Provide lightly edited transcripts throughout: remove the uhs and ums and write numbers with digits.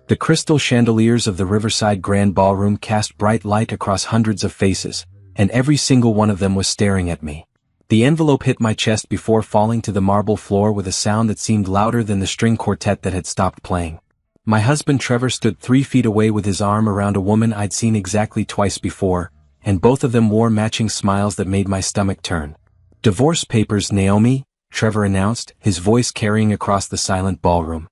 The crystal chandeliers of the Riverside Grand Ballroom cast bright light across hundreds of faces, and every single one of them was staring at me. The envelope hit my chest before falling to the marble floor with a sound that seemed louder than the string quartet that had stopped playing. My husband Trevor stood 3 feet away with his arm around a woman I'd seen exactly twice before, and both of them wore matching smiles that made my stomach turn. "Divorce papers, Naomi," Trevor announced, his voice carrying across the silent ballroom.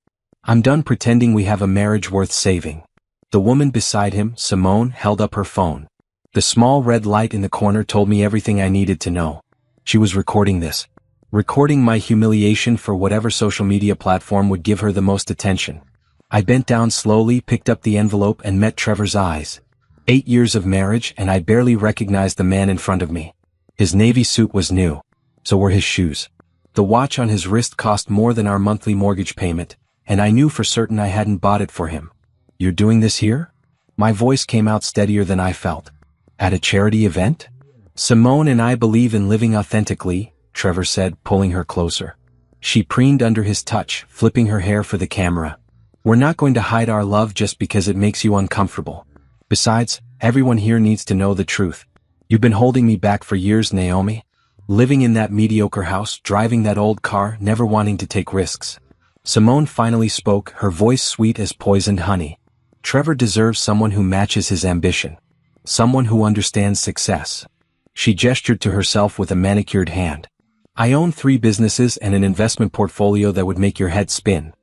"I'm done pretending we have a marriage worth saving." The woman beside him, Simone, held up her phone. The small red light in the corner told me everything I needed to know. She was recording this. Recording my humiliation for whatever social media platform would give her the most attention. I bent down slowly, picked up the envelope, and met Trevor's eyes. 8 years of marriage, and I barely recognized the man in front of me. His navy suit was new. So were his shoes. The watch on his wrist cost more than our monthly mortgage payment, and I knew for certain I hadn't bought it for him. "You're doing this here?" My voice came out steadier than I felt. "At a charity event?" "Simone and I believe in living authentically," Trevor said, pulling her closer. She preened under his touch, flipping her hair for the camera. "We're not going to hide our love just because it makes you uncomfortable. Besides, everyone here needs to know the truth. You've been holding me back for years, Naomi. Living in that mediocre house, driving that old car, never wanting to take risks." Simone finally spoke, her voice sweet as poisoned honey. "Trevor deserves someone who matches his ambition. Someone who understands success." She gestured to herself with a manicured hand. "I own 3 businesses and an investment portfolio that would make your head spin."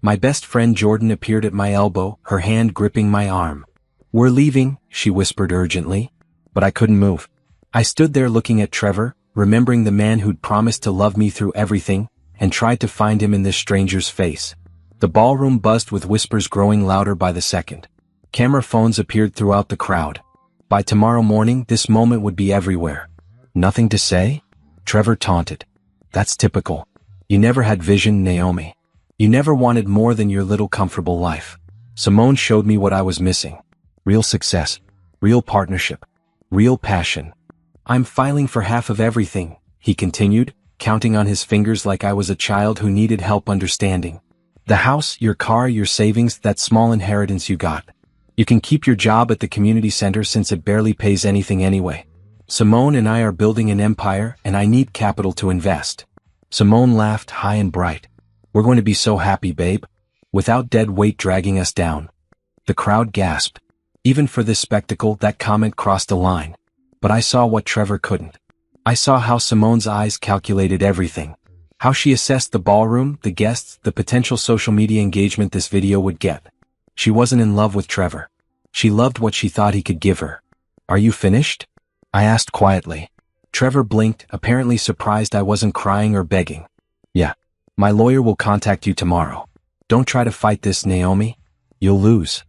My best friend Jordan appeared at my elbow, her hand gripping my arm. "We're leaving," she whispered urgently. But I couldn't move. I stood there looking at Trevor, remembering the man who'd promised to love me through everything, and tried to find him in this stranger's face. The ballroom buzzed with whispers growing louder by the second. Camera phones appeared throughout the crowd. By tomorrow morning, this moment would be everywhere. "Nothing to say?" Trevor taunted. "That's typical. You never had vision, Naomi. You never wanted more than your little comfortable life." Simone showed me what I was missing. Real success. Real partnership. Real passion. "I'm filing for half of everything," he continued, counting on his fingers like I was a child who needed help understanding. "The house, your car, your savings, that small inheritance you got. You can keep your job at the community center since it barely pays anything anyway. Simone and I are building an empire, and I need capital to invest." Simone laughed high and bright. "We're going to be so happy, babe. Without dead weight dragging us down." The crowd gasped. Even for this spectacle, that comment crossed a line. But I saw what Trevor couldn't. I saw how Simone's eyes calculated everything. How she assessed the ballroom, the guests, the potential social media engagement this video would get. She wasn't in love with Trevor. She loved what she thought he could give her. "Are you finished?" I asked quietly. Trevor blinked, apparently surprised I wasn't crying or begging. "Yeah. My lawyer will contact you tomorrow. Don't try to fight this, Naomi. You'll lose."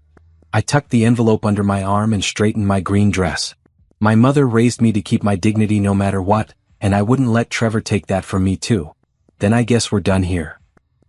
I tucked the envelope under my arm and straightened my green dress. My mother raised me to keep my dignity no matter what, and I wouldn't let Trevor take that from me too. "Then I guess we're done here."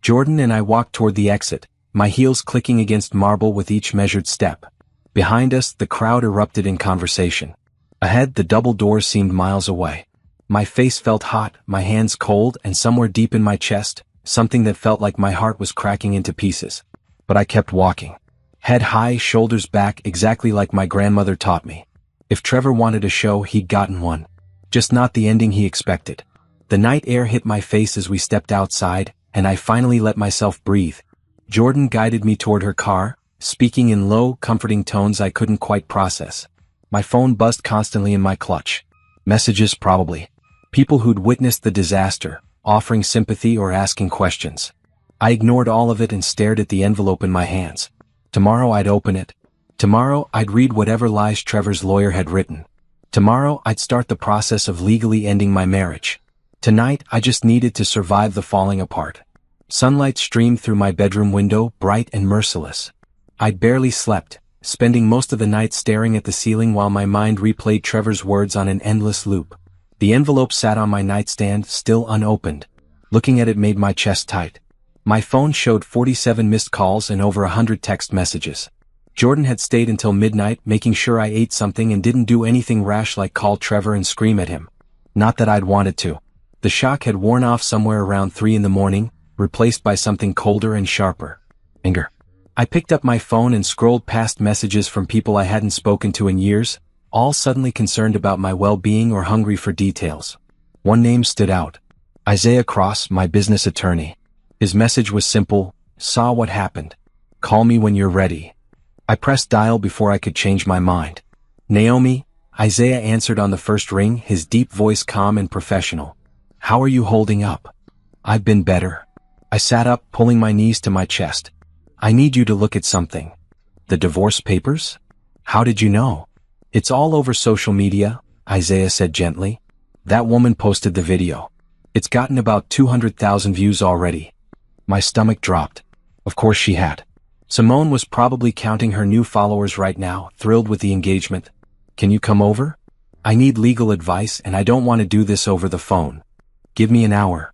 Jordan and I walked toward the exit, my heels clicking against marble with each measured step. Behind us, the crowd erupted in conversation. Ahead, the double doors seemed miles away. My face felt hot, my hands cold, and somewhere deep in my chest, something that felt like my heart was cracking into pieces. But I kept walking. Head high, shoulders back, exactly like my grandmother taught me. If Trevor wanted a show, he'd gotten one. Just not the ending he expected. The night air hit my face as we stepped outside, and I finally let myself breathe. Jordan guided me toward her car, speaking in low, comforting tones I couldn't quite process. My phone buzzed constantly in my clutch. Messages probably. People who'd witnessed the disaster, offering sympathy or asking questions. I ignored all of it and stared at the envelope in my hands. Tomorrow I'd open it. Tomorrow I'd read whatever lies Trevor's lawyer had written. Tomorrow I'd start the process of legally ending my marriage. Tonight I just needed to survive the falling apart. Sunlight streamed through my bedroom window, bright and merciless. I'd barely slept, spending most of the night staring at the ceiling while my mind replayed Trevor's words on an endless loop. The envelope sat on my nightstand, still unopened. Looking at it made my chest tight. My phone showed 47 missed calls and over 100 text messages. Jordan had stayed until midnight, making sure I ate something and didn't do anything rash like call Trevor and scream at him. Not that I'd wanted to. The shock had worn off somewhere around 3 in the morning, replaced by something colder and sharper. Anger. I picked up my phone and scrolled past messages from people I hadn't spoken to in years, all suddenly concerned about my well-being or hungry for details. One name stood out. Isaiah Cross, my business attorney. His message was simple: saw what happened. Call me when you're ready. I pressed dial before I could change my mind. Naomi, Isaiah answered on the first ring, his deep voice calm and professional. How are you holding up? I've been better. I sat up, pulling my knees to my chest. I need you to look at something. The divorce papers? How did you know? It's all over social media, Isaiah said gently. That woman posted the video. It's gotten about 200,000 views already. My stomach dropped. Of course she had. Simone was probably counting her new followers right now, thrilled with the engagement. Can you come over? I need legal advice and I don't want to do this over the phone. Give me an hour.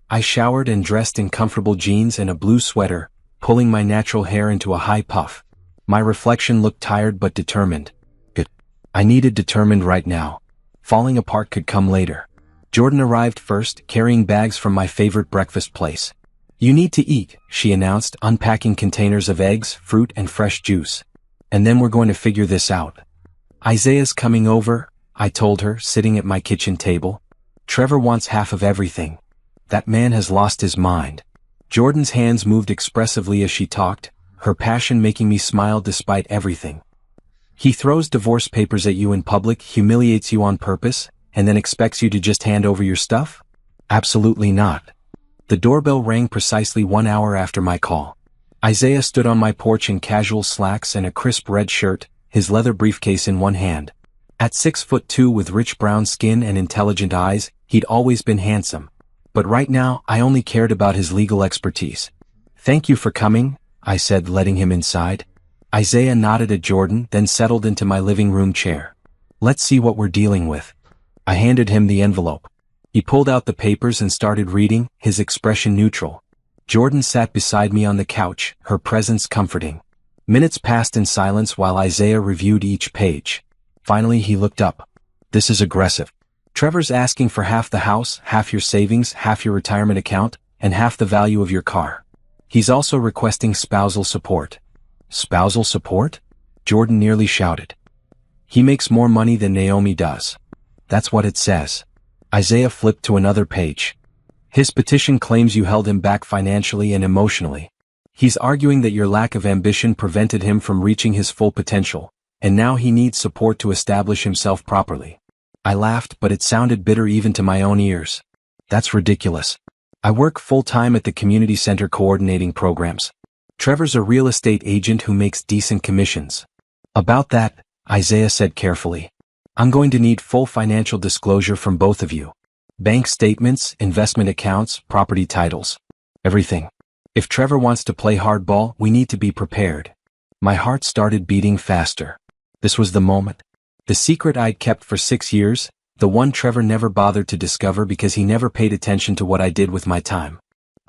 I showered and dressed in comfortable jeans and a blue sweater, pulling my natural hair into a high puff. My reflection looked tired but determined. Good. I needed determined right now. Falling apart could come later. Jordan arrived first, carrying bags from my favorite breakfast place. You need to eat, she announced, unpacking containers of eggs, fruit, and fresh juice. And then we're going to figure this out. Isaiah's coming over, I told her, sitting at my kitchen table. Trevor wants half of everything. That man has lost his mind. Jordan's hands moved expressively as she talked, her passion making me smile despite everything. He throws divorce papers at you in public, humiliates you on purpose, and then expects you to just hand over your stuff? Absolutely not. The doorbell rang precisely 1 hour after my call. Isaiah stood on my porch in casual slacks and a crisp red shirt, his leather briefcase in one hand. At 6'2" with rich brown skin and intelligent eyes, he'd always been handsome. But right now, I only cared about his legal expertise. Thank you for coming, I said, letting him inside. Isaiah nodded at Jordan, then settled into my living room chair. Let's see what we're dealing with. I handed him the envelope. He pulled out the papers and started reading, his expression neutral. Jordan sat beside me on the couch, her presence comforting. Minutes passed in silence while Isaiah reviewed each page. Finally he looked up. This is aggressive. Trevor's asking for half the house, half your savings, half your retirement account, and half the value of your car. He's also requesting spousal support. Spousal support? Jordan nearly shouted. He makes more money than Naomi does. That's what it says. Isaiah flipped to another page. His petition claims you held him back financially and emotionally. He's arguing that your lack of ambition prevented him from reaching his full potential, and now he needs support to establish himself properly. I laughed, but it sounded bitter even to my own ears. That's ridiculous. I work full-time at the community center coordinating programs. Trevor's a real estate agent who makes decent commissions. About that, Isaiah said carefully. I'm going to need full financial disclosure from both of you. Bank statements, investment accounts, property titles. Everything. If Trevor wants to play hardball, we need to be prepared. My heart started beating faster. This was the moment. The secret I'd kept for 6 years, the one Trevor never bothered to discover because he never paid attention to what I did with my time.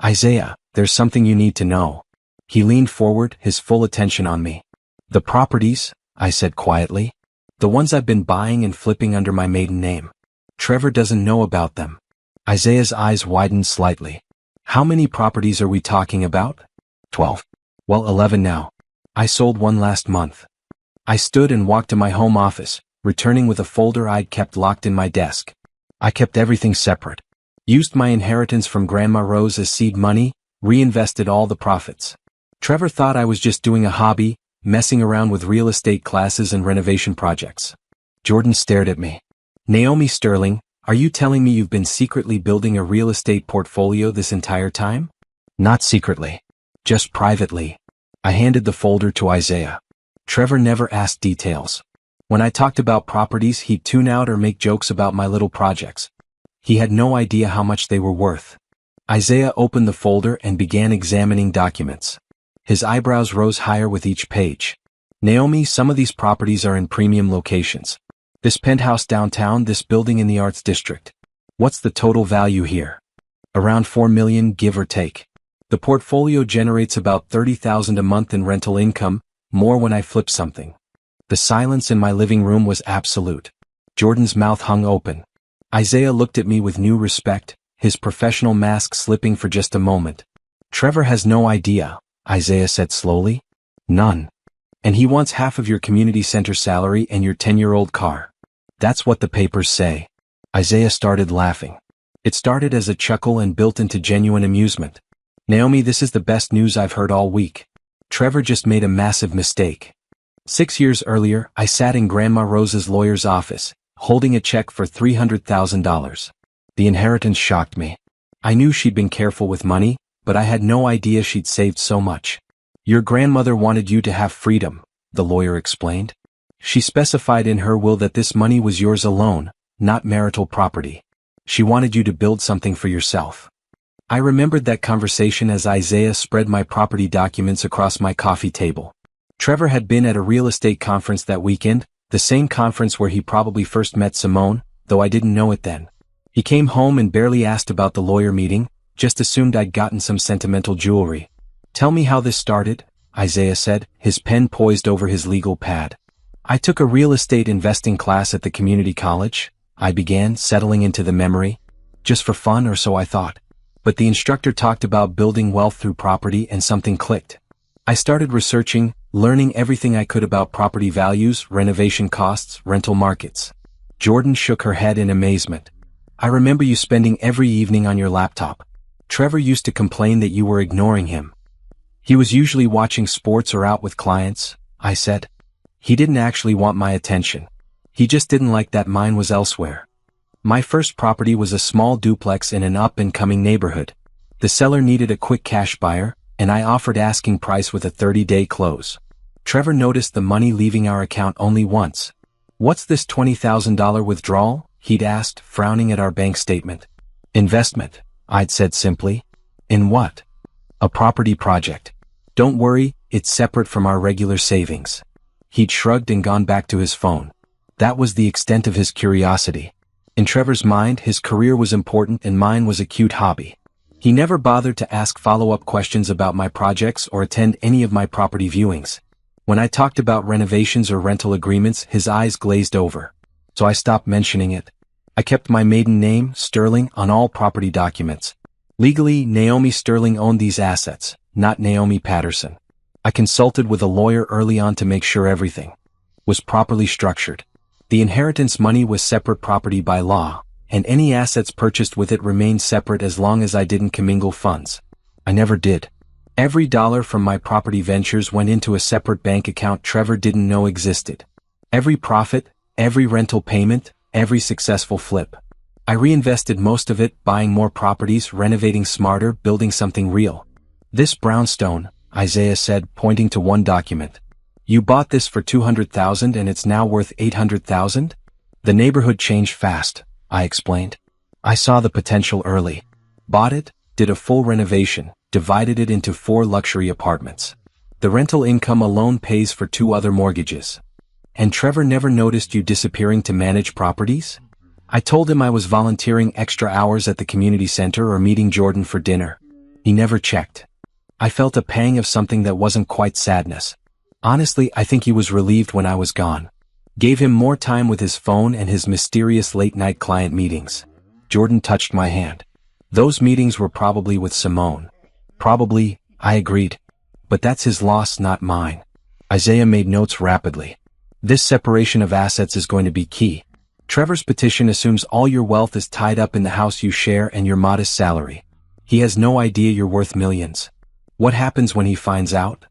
Isaiah, there's something you need to know. He leaned forward, his full attention on me. The properties, I said quietly. The ones I've been buying and flipping under my maiden name. Trevor doesn't know about them. Isaiah's eyes widened slightly. How many properties are we talking about? 12. Well, 11 now. I sold one last month. I stood and walked to my home office, returning with a folder I'd kept locked in my desk. I kept everything separate. Used my inheritance from Grandma Rose as seed money, reinvested all the profits. Trevor thought I was just doing a hobby, messing around with real estate classes and renovation projects. Jordan stared at me. Naomi Sterling, are you telling me you've been secretly building a real estate portfolio this entire time? Not secretly. Just privately. I handed the folder to Isaiah. Trevor never asked details. When I talked about properties, he'd tune out or make jokes about my little projects. He had no idea how much they were worth. Isaiah opened the folder and began examining documents. His eyebrows rose higher with each page. Naomi, some of these properties are in premium locations. This penthouse downtown, this building in the Arts District. What's the total value here? Around $4 million, give or take. The portfolio generates about $30,000 a month in rental income, more when I flip something. The silence in my living room was absolute. Jordan's mouth hung open. Isaiah looked at me with new respect, his professional mask slipping for just a moment. Trevor has no idea, Isaiah said slowly. None. And he wants half of your community center salary and your 10-year-old car. That's what the papers say. Isaiah started laughing. It started as a chuckle and built into genuine amusement. Naomi, this is the best news I've heard all week. Trevor just made a massive mistake. 6 years earlier, I sat in Grandma Rose's lawyer's office, holding a check for $300,000. The inheritance shocked me. I knew she'd been careful with money, but I had no idea she'd saved so much. Your grandmother wanted you to have freedom, the lawyer explained. She specified in her will that this money was yours alone, not marital property. She wanted you to build something for yourself. I remembered that conversation as Isaiah spread my property documents across my coffee table. Trevor had been at a real estate conference that weekend, the same conference where he probably first met Simone, though I didn't know it then. He came home and barely asked about the lawyer meeting, just assumed I'd gotten some sentimental jewelry. Tell me how this started, Isaiah said, his pen poised over his legal pad. I took a real estate investing class at the community college, I began, settling into the memory. Just for fun, or so I thought. But the instructor talked about building wealth through property and something clicked. I started researching, learning everything I could about property values, renovation costs, rental markets. Jordan shook her head in amazement. I remember you spending every evening on your laptop. Trevor used to complain that you were ignoring him. He was usually watching sports or out with clients, I said. He didn't actually want my attention. He just didn't like that mine was elsewhere. My first property was a small duplex in an up-and-coming neighborhood. The seller needed a quick cash buyer, and I offered asking price with a 30-day close. Trevor noticed the money leaving our account only once. What's this $20,000 withdrawal? He'd asked, frowning at our bank statement. Investment, I'd said simply. In what? A property project. Don't worry, it's separate from our regular savings. He'd shrugged and gone back to his phone. That was the extent of his curiosity. In Trevor's mind, his career was important and mine was a cute hobby. He never bothered to ask follow-up questions about my projects or attend any of my property viewings. When I talked about renovations or rental agreements, his eyes glazed over. So I stopped mentioning it. I kept my maiden name, Sterling, on all property documents. Legally, Naomi Sterling owned these assets, not Naomi Patterson. I consulted with a lawyer early on to make sure everything was properly structured. The inheritance money was separate property by law, and any assets purchased with it remained separate as long as I didn't commingle funds. I never did. Every dollar from my property ventures went into a separate bank account Trevor didn't know existed. Every profit, every rental payment, every successful flip. I reinvested most of it, buying more properties, renovating smarter, building something real. This brownstone, Isaiah said, pointing to one document. You bought this for $200,000 and it's now worth $800,000? The neighborhood changed fast, I explained. I saw the potential early. Bought it, did a full renovation, divided it into 4 luxury apartments. The rental income alone pays for 2 other mortgages. And Trevor never noticed you disappearing to manage properties? I told him I was volunteering extra hours at the community center or meeting Jordan for dinner. He never checked. I felt a pang of something that wasn't quite sadness. Honestly, I think he was relieved when I was gone. Gave him more time with his phone and his mysterious late-night client meetings. Jordan touched my hand. Those meetings were probably with Simone. Probably, I agreed. But that's his loss, not mine. Isaiah made notes rapidly. This separation of assets is going to be key. Trevor's petition assumes all your wealth is tied up in the house you share and your modest salary. He has no idea you're worth millions. What happens when he finds out?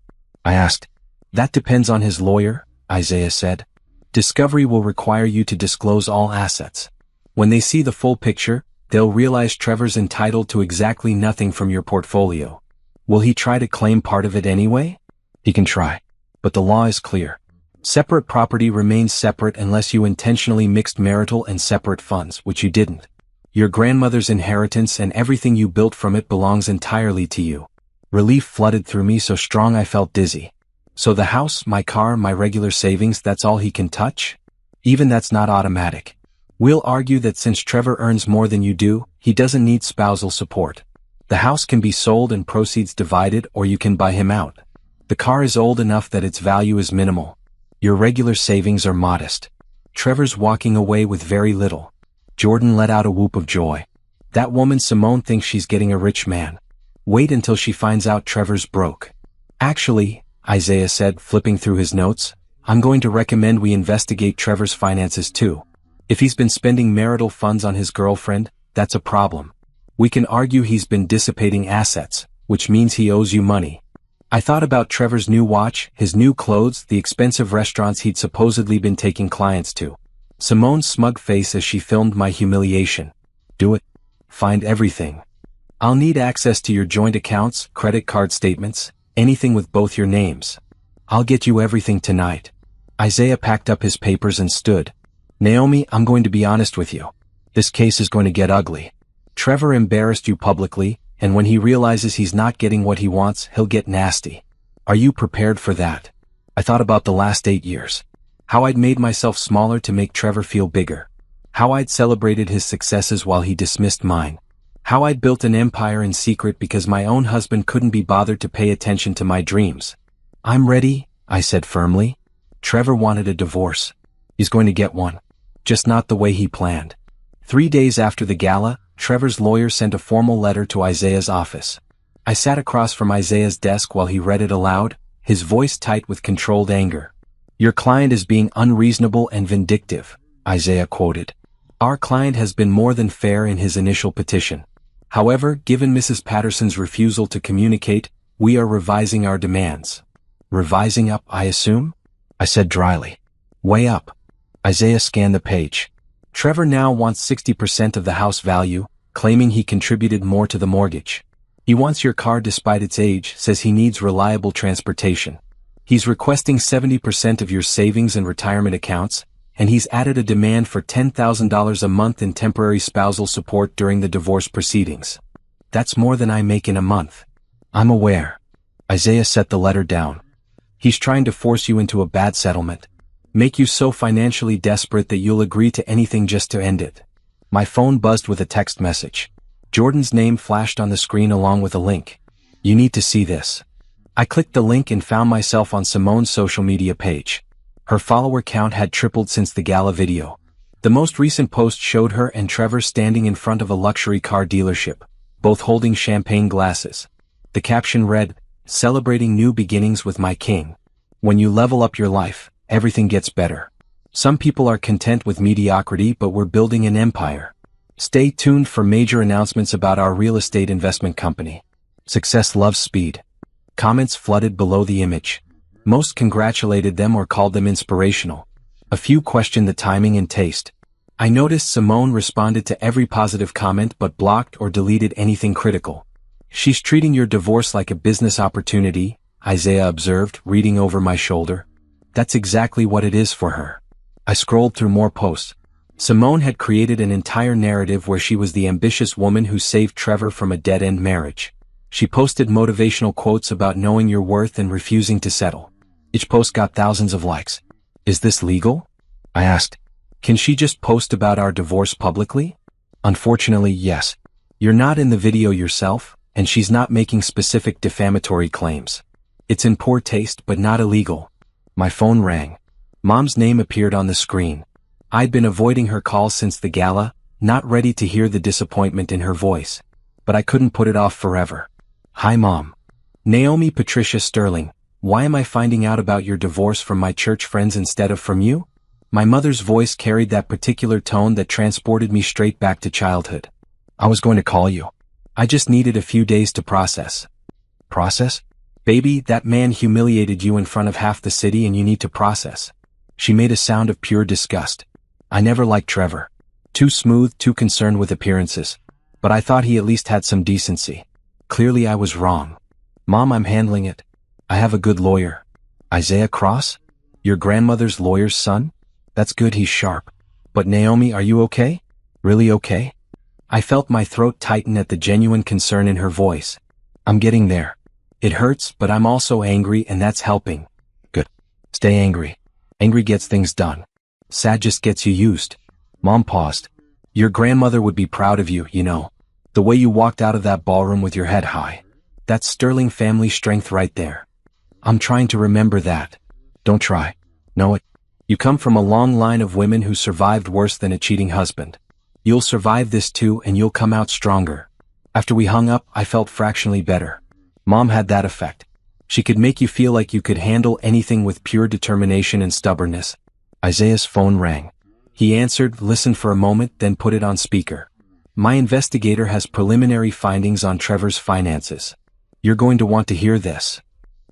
I asked. That depends on his lawyer, Isaiah said. Discovery will require you to disclose all assets. When they see the full picture, they'll realize Trevor's entitled to exactly nothing from your portfolio. Will he try to claim part of it anyway? He can try. But the law is clear. Separate property remains separate unless you intentionally mixed marital and separate funds, which you didn't. Your grandmother's inheritance and everything you built from it belongs entirely to you. Relief flooded through me so strong I felt dizzy. So the house, my car, my regular savings, that's all he can touch? Even that's not automatic. We'll argue that since Trevor earns more than you do, he doesn't need spousal support. The house can be sold and proceeds divided, or you can buy him out. The car is old enough that its value is minimal. Your regular savings are modest. Trevor's walking away with very little. Jordan let out a whoop of joy. That woman Simone thinks she's getting a rich man. Wait until she finds out Trevor's broke. Actually, Isaiah said, flipping through his notes. I'm going to recommend we investigate Trevor's finances too. If he's been spending marital funds on his girlfriend, that's a problem. We can argue he's been dissipating assets, which means he owes you money. I thought about Trevor's new watch, his new clothes, the expensive restaurants he'd supposedly been taking clients to. Simone's smug face as she filmed my humiliation. Do it. Find everything. I'll need access to your joint accounts, credit card statements, anything with both your names. I'll get you everything tonight. Isaiah packed up his papers and stood. Naomi, I'm going to be honest with you. This case is going to get ugly. Trevor embarrassed you publicly, and when he realizes he's not getting what he wants, he'll get nasty. Are you prepared for that? I thought about the last 8 years. How I'd made myself smaller to make Trevor feel bigger. How I'd celebrated his successes while he dismissed mine. How I'd built an empire in secret because my own husband couldn't be bothered to pay attention to my dreams. I'm ready, I said firmly. Trevor wanted a divorce. He's going to get one. Just not the way he planned. 3 days after the gala, Trevor's lawyer sent a formal letter to Isaiah's office. I sat across from Isaiah's desk while he read it aloud, his voice tight with controlled anger. Your client is being unreasonable and vindictive, Isaiah quoted. Our client has been more than fair in his initial petition. However, given Mrs. Patterson's refusal to communicate, we are revising our demands. Revising up, I assume? I said dryly. Way up. Isaiah scanned the page. Trevor now wants 60% of the house value, claiming he contributed more to the mortgage. He wants your car despite its age, says he needs reliable transportation. He's requesting 70% of your savings and retirement accounts, and he's added a demand for $10,000 a month in temporary spousal support during the divorce proceedings. That's more than I make in a month. I'm aware. Isaiah set the letter down. He's trying to force you into a bad settlement. Make you so financially desperate that you'll agree to anything just to end it. My phone buzzed with a text message. Jordan's name flashed on the screen along with a link. You need to see this. I clicked the link and found myself on Simone's social media page. Her follower count had tripled since the gala video. The most recent post showed her and Trevor standing in front of a luxury car dealership, both holding champagne glasses. The caption read, "Celebrating new beginnings with my king. When you level up your life, everything gets better. Some people are content with mediocrity, but we're building an empire. Stay tuned for major announcements about our real estate investment company. Success loves speed." Comments flooded below the image. Most congratulated them or called them inspirational. A few questioned the timing and taste. I noticed Simone responded to every positive comment but blocked or deleted anything critical. She's treating your divorce like a business opportunity, Isaiah observed, reading over my shoulder. That's exactly what it is for her. I scrolled through more posts. Simone had created an entire narrative where she was the ambitious woman who saved Trevor from a dead-end marriage. She posted motivational quotes about knowing your worth and refusing to settle. Each post got thousands of likes. Is this legal? I asked. Can she just post about our divorce publicly? Unfortunately, yes. You're not in the video yourself, and she's not making specific defamatory claims. It's in poor taste but not illegal. My phone rang. Mom's name appeared on the screen. I'd been avoiding her calls since the gala, not ready to hear the disappointment in her voice. But I couldn't put it off forever. Hi Mom. Naomi Patricia Sterling, why am I finding out about your divorce from my church friends instead of from you? My mother's voice carried that particular tone that transported me straight back to childhood. I was going to call you. I just needed a few days to process. Process? Baby, that man humiliated you in front of half the city and you need to process. She made a sound of pure disgust. I never liked Trevor. Too smooth, too concerned with appearances. But I thought he at least had some decency. Clearly I was wrong. Mom, I'm handling it. I have a good lawyer. Isaiah Cross? Your grandmother's lawyer's son? That's good, he's sharp. But Naomi, are you okay? Really okay? I felt my throat tighten at the genuine concern in her voice. I'm getting there. It hurts, but I'm also angry and that's helping. Good. Stay angry. Angry gets things done. Sad just gets you used. Mom paused. Your grandmother would be proud of you, you know. The way you walked out of that ballroom with your head high. That's sterling family strength right there. I'm trying to remember that. Don't try. Know it. You come from a long line of women who survived worse than a cheating husband. You'll survive this too and you'll come out stronger. After we hung up, I felt fractionally better. Mom had that effect. She could make you feel like you could handle anything with pure determination and stubbornness. Isaiah's phone rang. He answered, listened for a moment, then put it on speaker. My investigator has preliminary findings on Trevor's finances. You're going to want to hear this.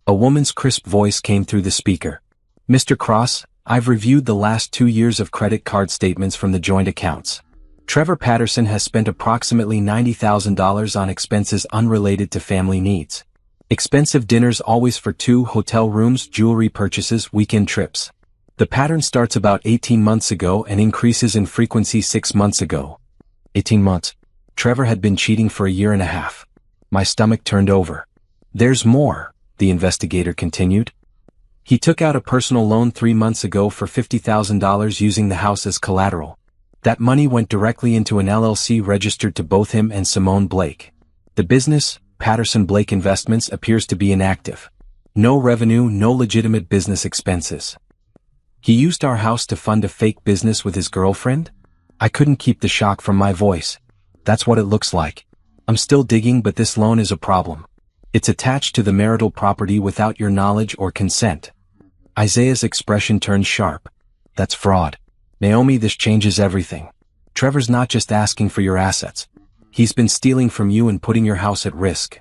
A woman's crisp voice came through the speaker. Mr. Cross, I've reviewed the last 2 years of credit card statements from the joint accounts. Trevor Patterson has spent approximately $90,000 on expenses unrelated to family needs. Expensive dinners always for 2, hotel rooms, jewelry purchases, weekend trips. The pattern starts about 18 months ago and increases in frequency 6 months ago. 18 months. Trevor had been cheating for a year and a half. My stomach turned over. There's more, the investigator continued. He took out a personal loan 3 months ago for $50,000 using the house as collateral. That money went directly into an LLC registered to both him and Simone Blake. The business, Patterson Blake Investments, appears to be inactive. No revenue, no legitimate business expenses. He used our house to fund a fake business with his girlfriend? I couldn't keep the shock from my voice. That's what it looks like. I'm still digging, but this loan is a problem. It's attached to the marital property without your knowledge or consent. Isaiah's expression turned sharp. That's fraud. Naomi, this changes everything. Trevor's not just asking for your assets. He's been stealing from you and putting your house at risk.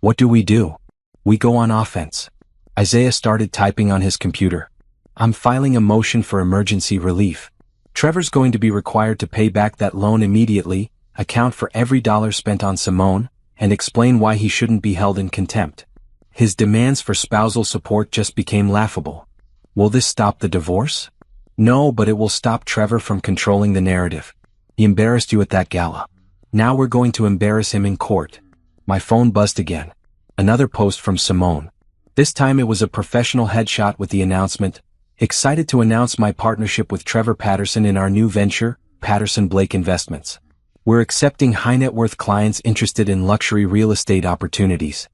What do? We go on offense. Isaiah started typing on his computer. I'm filing a motion for emergency relief. Trevor's going to be required to pay back that loan immediately, account for every dollar spent on Simone, and explain why he shouldn't be held in contempt. His demands for spousal support just became laughable. Will this stop the divorce? No, but it will stop Trevor from controlling the narrative. He embarrassed you at that gala. Now we're going to embarrass him in court. My phone buzzed again. Another post from Simone. This time it was a professional headshot with the announcement, excited to announce my partnership with Trevor Patterson in our new venture, Patterson Blake Investments. We're accepting high net worth clients interested in luxury real estate opportunities.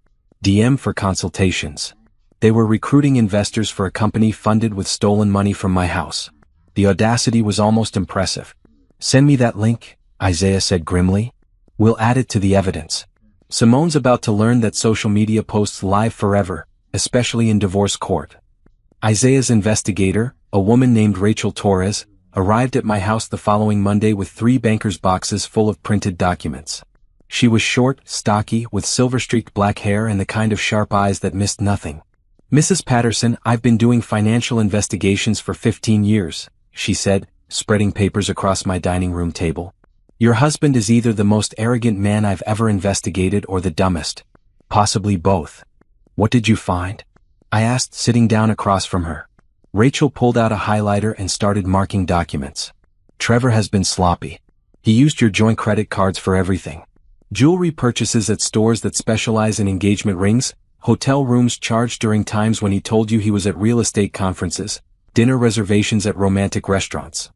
DM for consultations. They were recruiting investors for a company funded with stolen money from my house. The audacity was almost impressive. Send me that link, Isaiah said grimly. We'll add it to the evidence. Simone's about to learn that social media posts live forever, especially in divorce court. Isaiah's investigator, a woman named Rachel Torres, arrived at my house the following Monday with 3 banker's boxes full of printed documents. She was short, stocky, with silver-streaked black hair and the kind of sharp eyes that missed nothing. Mrs. Patterson, I've been doing financial investigations for 15 years, she said, spreading papers across my dining room table. Your husband is either the most arrogant man I've ever investigated or the dumbest. Possibly both. What did you find? I asked, sitting down across from her. Rachel pulled out a highlighter and started marking documents. Trevor has been sloppy. He used your joint credit cards for everything. Jewelry purchases at stores that specialize in engagement rings, hotel rooms charged during times when he told you he was at real estate conferences, dinner reservations at romantic restaurants.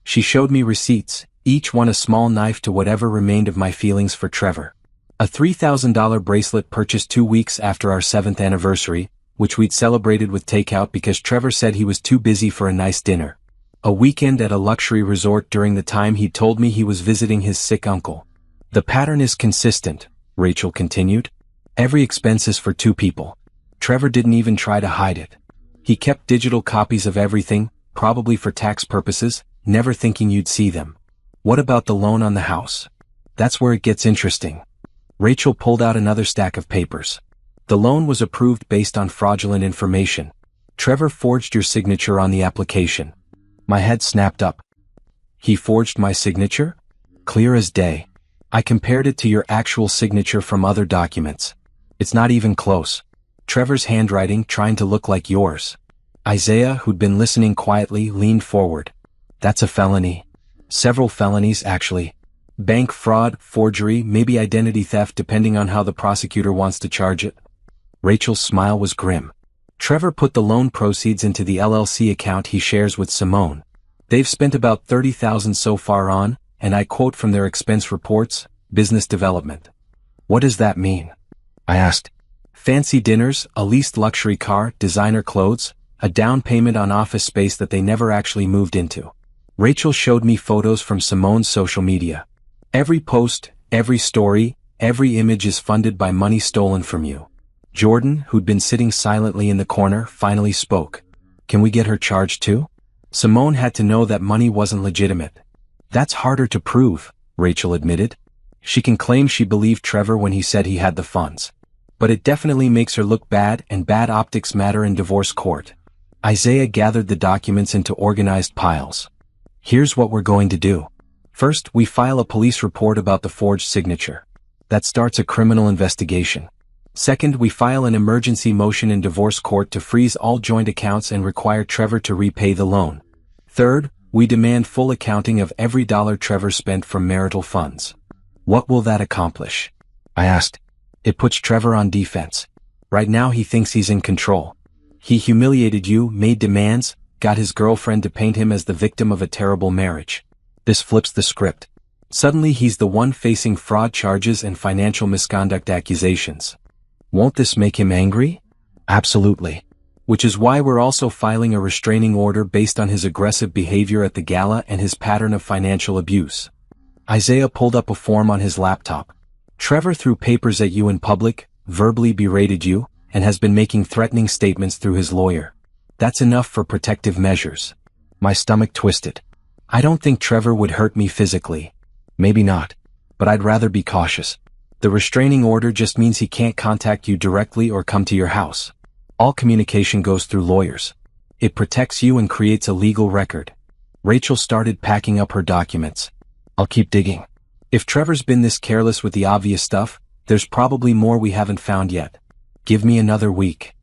She showed me receipts, each one a small knife to whatever remained of my feelings for Trevor. A $3,000 bracelet purchased 2 weeks after our 7th anniversary, which we'd celebrated with takeout because Trevor said he was too busy for a nice dinner. A weekend at a luxury resort during the time he told me he was visiting his sick uncle. The pattern is consistent, Rachel continued. Every expense is for 2 people. Trevor didn't even try to hide it. He kept digital copies of everything, probably for tax purposes, never thinking you'd see them. What about the loan on the house? That's where it gets interesting. Rachel pulled out another stack of papers. The loan was approved based on fraudulent information. Trevor forged your signature on the application. My head snapped up. He forged my signature? Clear as day. I compared it to your actual signature from other documents. It's not even close. Trevor's handwriting trying to look like yours. Isaiah, who'd been listening quietly, leaned forward. That's a felony. Several felonies, actually. Bank fraud, forgery, maybe identity theft depending on how the prosecutor wants to charge it. Rachel's smile was grim. Trevor put the loan proceeds into the LLC account he shares with Simone. They've spent about $30,000 so far on, and I quote from their expense reports, business development. What does that mean? I asked. Fancy dinners, a leased luxury car, designer clothes, a down payment on office space that they never actually moved into. Rachel showed me photos from Simone's social media. Every post, every story, every image is funded by money stolen from you. Jordan, who'd been sitting silently in the corner, finally spoke. Can we get her charged too? Simone had to know that money wasn't legitimate. That's harder to prove, Rachel admitted. She can claim she believed Trevor when he said he had the funds. But it definitely makes her look bad, and bad optics matter in divorce court. Isaiah gathered the documents into organized piles. Here's what we're going to do. First, we file a police report about the forged signature. That starts a criminal investigation. Second, we file an emergency motion in divorce court to freeze all joint accounts and require Trevor to repay the loan. Third, we demand full accounting of every dollar Trevor spent from marital funds. What will that accomplish? I asked. It puts Trevor on defense. Right now he thinks he's in control. He humiliated you, made demands, got his girlfriend to paint him as the victim of a terrible marriage. This flips the script. Suddenly he's the one facing fraud charges and financial misconduct accusations. Won't this make him angry? Absolutely. Which is why we're also filing a restraining order based on his aggressive behavior at the gala and his pattern of financial abuse. Isaiah pulled up a form on his laptop. Trevor threw papers at you in public, verbally berated you, and has been making threatening statements through his lawyer. That's enough for protective measures. My stomach twisted. I don't think Trevor would hurt me physically. Maybe not. But I'd rather be cautious. The restraining order just means he can't contact you directly or come to your house. All communication goes through lawyers. It protects you and creates a legal record. Rachel started packing up her documents. I'll keep digging. If Trevor's been this careless with the obvious stuff, there's probably more we haven't found yet. Give me another week.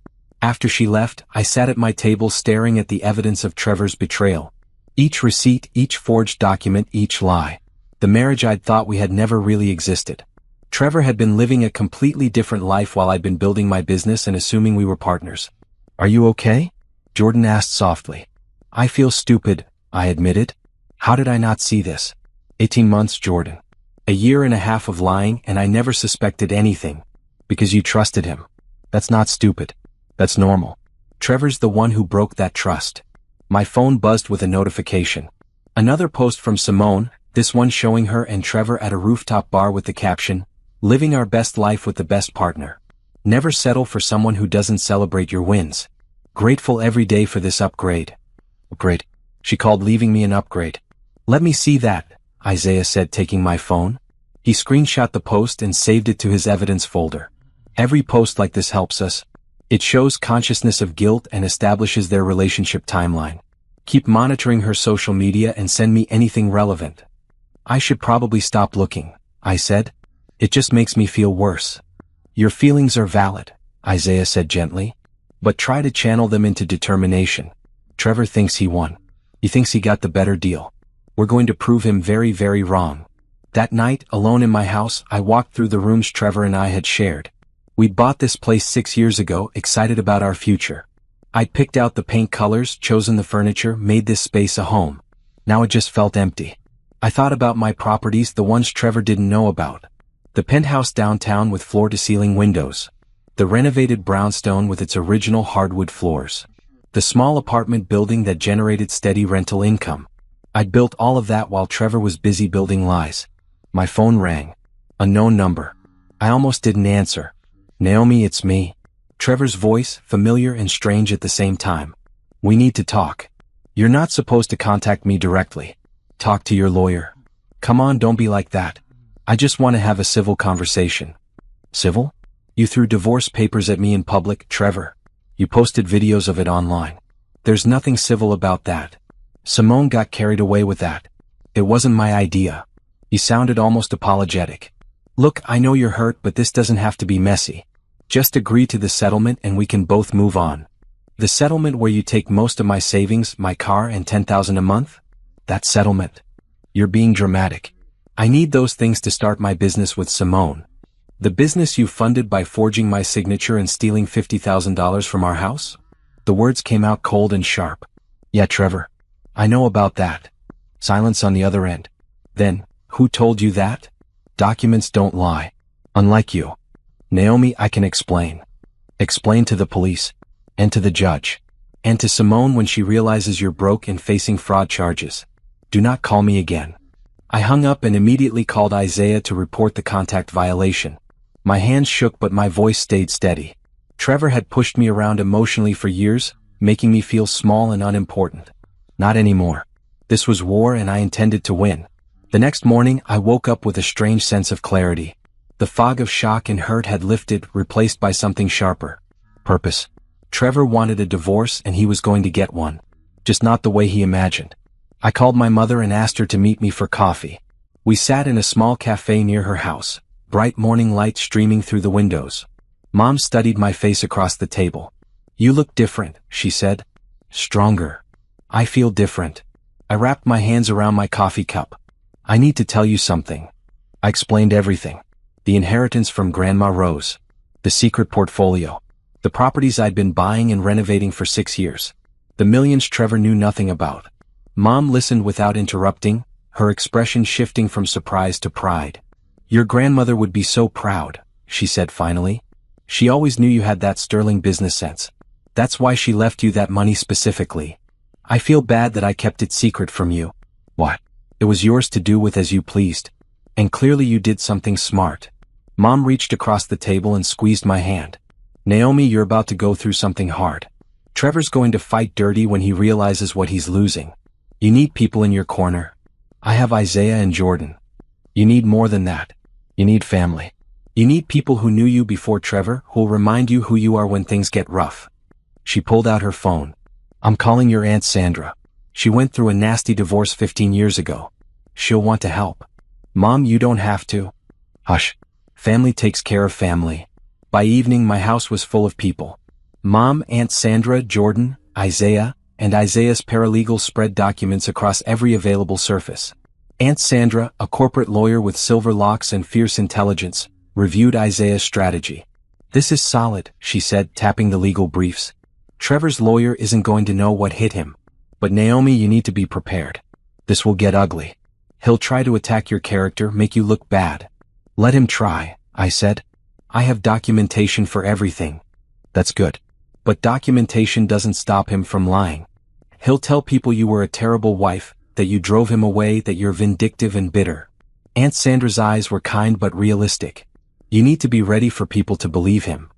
After she left, I sat at my table staring at the evidence of Trevor's betrayal. Each receipt, each forged document, each lie. The marriage I'd thought we had never really existed. Trevor had been living a completely different life while I'd been building my business and assuming we were partners. Are you okay? Jordan asked softly. I feel stupid, I admitted. How did I not see this? 18 months, Jordan. A year and a half of lying, and I never suspected anything. Because you trusted him. That's not stupid. That's normal. Trevor's the one who broke that trust. My phone buzzed with a notification. Another post from Simone, this one showing her and Trevor at a rooftop bar with the caption, "Living our best life with the best partner. Never settle for someone who doesn't celebrate your wins. Grateful every day for this upgrade." Upgrade? She called leaving me an upgrade. Let me see that, Isaiah said, taking my phone. He screenshot the post and saved it to his evidence folder. Every post like this helps us. It shows consciousness of guilt and establishes their relationship timeline. Keep monitoring her social media and send me anything relevant. I should probably stop looking, I said. It just makes me feel worse. Your feelings are valid, Isaiah said gently. But try to channel them into determination. Trevor thinks he won. He thinks he got the better deal. We're going to prove him very, very wrong. That night, alone in my house, I walked through the rooms Trevor and I had shared. We'd bought this place 6 years ago, excited about our future. I'd picked out the paint colors, chosen the furniture, made this space a home. Now it just felt empty. I thought about my properties, the ones Trevor didn't know about. The penthouse downtown with floor-to-ceiling windows. The renovated brownstone with its original hardwood floors. The small apartment building that generated steady rental income. I'd built all of that while Trevor was busy building lies. My phone rang. Unknown number. I almost didn't answer. Naomi, it's me. Trevor's voice, familiar and strange at the same time. We need to talk. You're not supposed to contact me directly. Talk to your lawyer. Come on, don't be like that. I just want to have a civil conversation. Civil? You threw divorce papers at me in public, Trevor. You posted videos of it online. There's nothing civil about that. Simone got carried away with that. It wasn't my idea. He sounded almost apologetic. Look, I know you're hurt, but this doesn't have to be messy. Just agree to the settlement and we can both move on. The settlement where you take most of my savings, my car, and $10,000 a month? That settlement. You're being dramatic. I need those things to start my business with Simone. The business you funded by forging my signature and stealing $50,000 from our house? The words came out cold and sharp. Yeah, Trevor. I know about that. Silence on the other end. Then, who told you that? Documents don't lie. Unlike you. Naomi, I can explain. Explain to the police. And to the judge. And to Simone when she realizes you're broke and facing fraud charges. Do not call me again. I hung up and immediately called Isaiah to report the contact violation. My hands shook but my voice stayed steady. Trevor had pushed me around emotionally for years, making me feel small and unimportant. Not anymore. This was war and I intended to win. The next morning, I woke up with a strange sense of clarity. The fog of shock and hurt had lifted, replaced by something sharper. Purpose. Trevor wanted a divorce and he was going to get one. Just not the way he imagined. I called my mother and asked her to meet me for coffee. We sat in a small cafe near her house, bright morning light streaming through the windows. Mom studied my face across the table. "You look different," she said. "Stronger." "I feel different." I wrapped my hands around my coffee cup. "I need to tell you something." I explained everything. The inheritance from Grandma Rose. The secret portfolio. The properties I'd been buying and renovating for 6 years. The millions Trevor knew nothing about. Mom listened without interrupting, her expression shifting from surprise to pride. "Your grandmother would be so proud," she said finally. "She always knew you had that sterling business sense. That's why she left you that money specifically. I feel bad that I kept it secret from you." "What?" "It was yours to do with as you pleased. And clearly you did something smart." Mom reached across the table and squeezed my hand. "Naomi, you're about to go through something hard. Trevor's going to fight dirty when he realizes what he's losing. You need people in your corner. I have Isaiah and Jordan. You need more than that. You need family. You need people who knew you before Trevor, who'll remind you who you are when things get rough." She pulled out her phone. "I'm calling your Aunt Sandra. She went through a nasty divorce 15 years ago. She'll want to help." "Mom, you don't have to." "Hush. Family takes care of family." By evening, my house was full of people. Mom, Aunt Sandra, Jordan, Isaiah, and Isaiah's paralegal spread documents across every available surface. Aunt Sandra, a corporate lawyer with silver locks and fierce intelligence, reviewed Isaiah's strategy. "This is solid," she said, tapping the legal briefs. "Trevor's lawyer isn't going to know what hit him. But Naomi, you need to be prepared. This will get ugly. He'll try to attack your character, make you look bad." "Let him try," I said. "I have documentation for everything." "That's good. But documentation doesn't stop him from lying. He'll tell people you were a terrible wife, that you drove him away, that you're vindictive and bitter." Aunt Sandra's eyes were kind but realistic. "You need to be ready for people to believe him."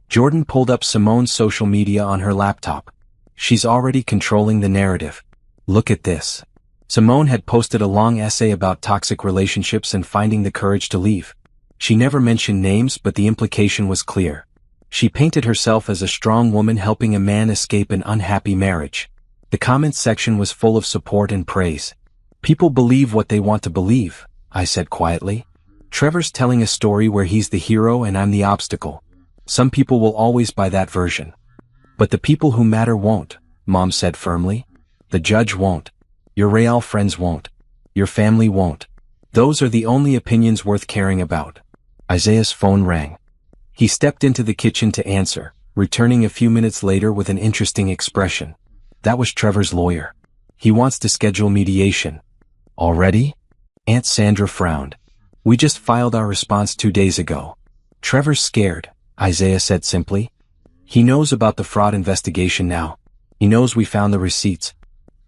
Jordan pulled up Simone's social media on her laptop. "She's already controlling the narrative. Look at this." Simone had posted a long essay about toxic relationships and finding the courage to leave. She never mentioned names, but the implication was clear. She painted herself as a strong woman helping a man escape an unhappy marriage. The comments section was full of support and praise. "People believe what they want to believe," I said quietly. "Trevor's telling a story where he's the hero and I'm the obstacle. Some people will always buy that version. But the people who matter won't," Mom said firmly. "The judge won't. Your real friends won't. Your family won't. Those are the only opinions worth caring about." Isaiah's phone rang. He stepped into the kitchen to answer, returning a few minutes later with an interesting expression. That was Trevor's lawyer. "He wants to schedule mediation." "Already?" Aunt Sandra frowned. "We just filed our response 2 days ago." "Trevor's scared," Isaiah said simply. "He knows about the fraud investigation now. He knows we found the receipts.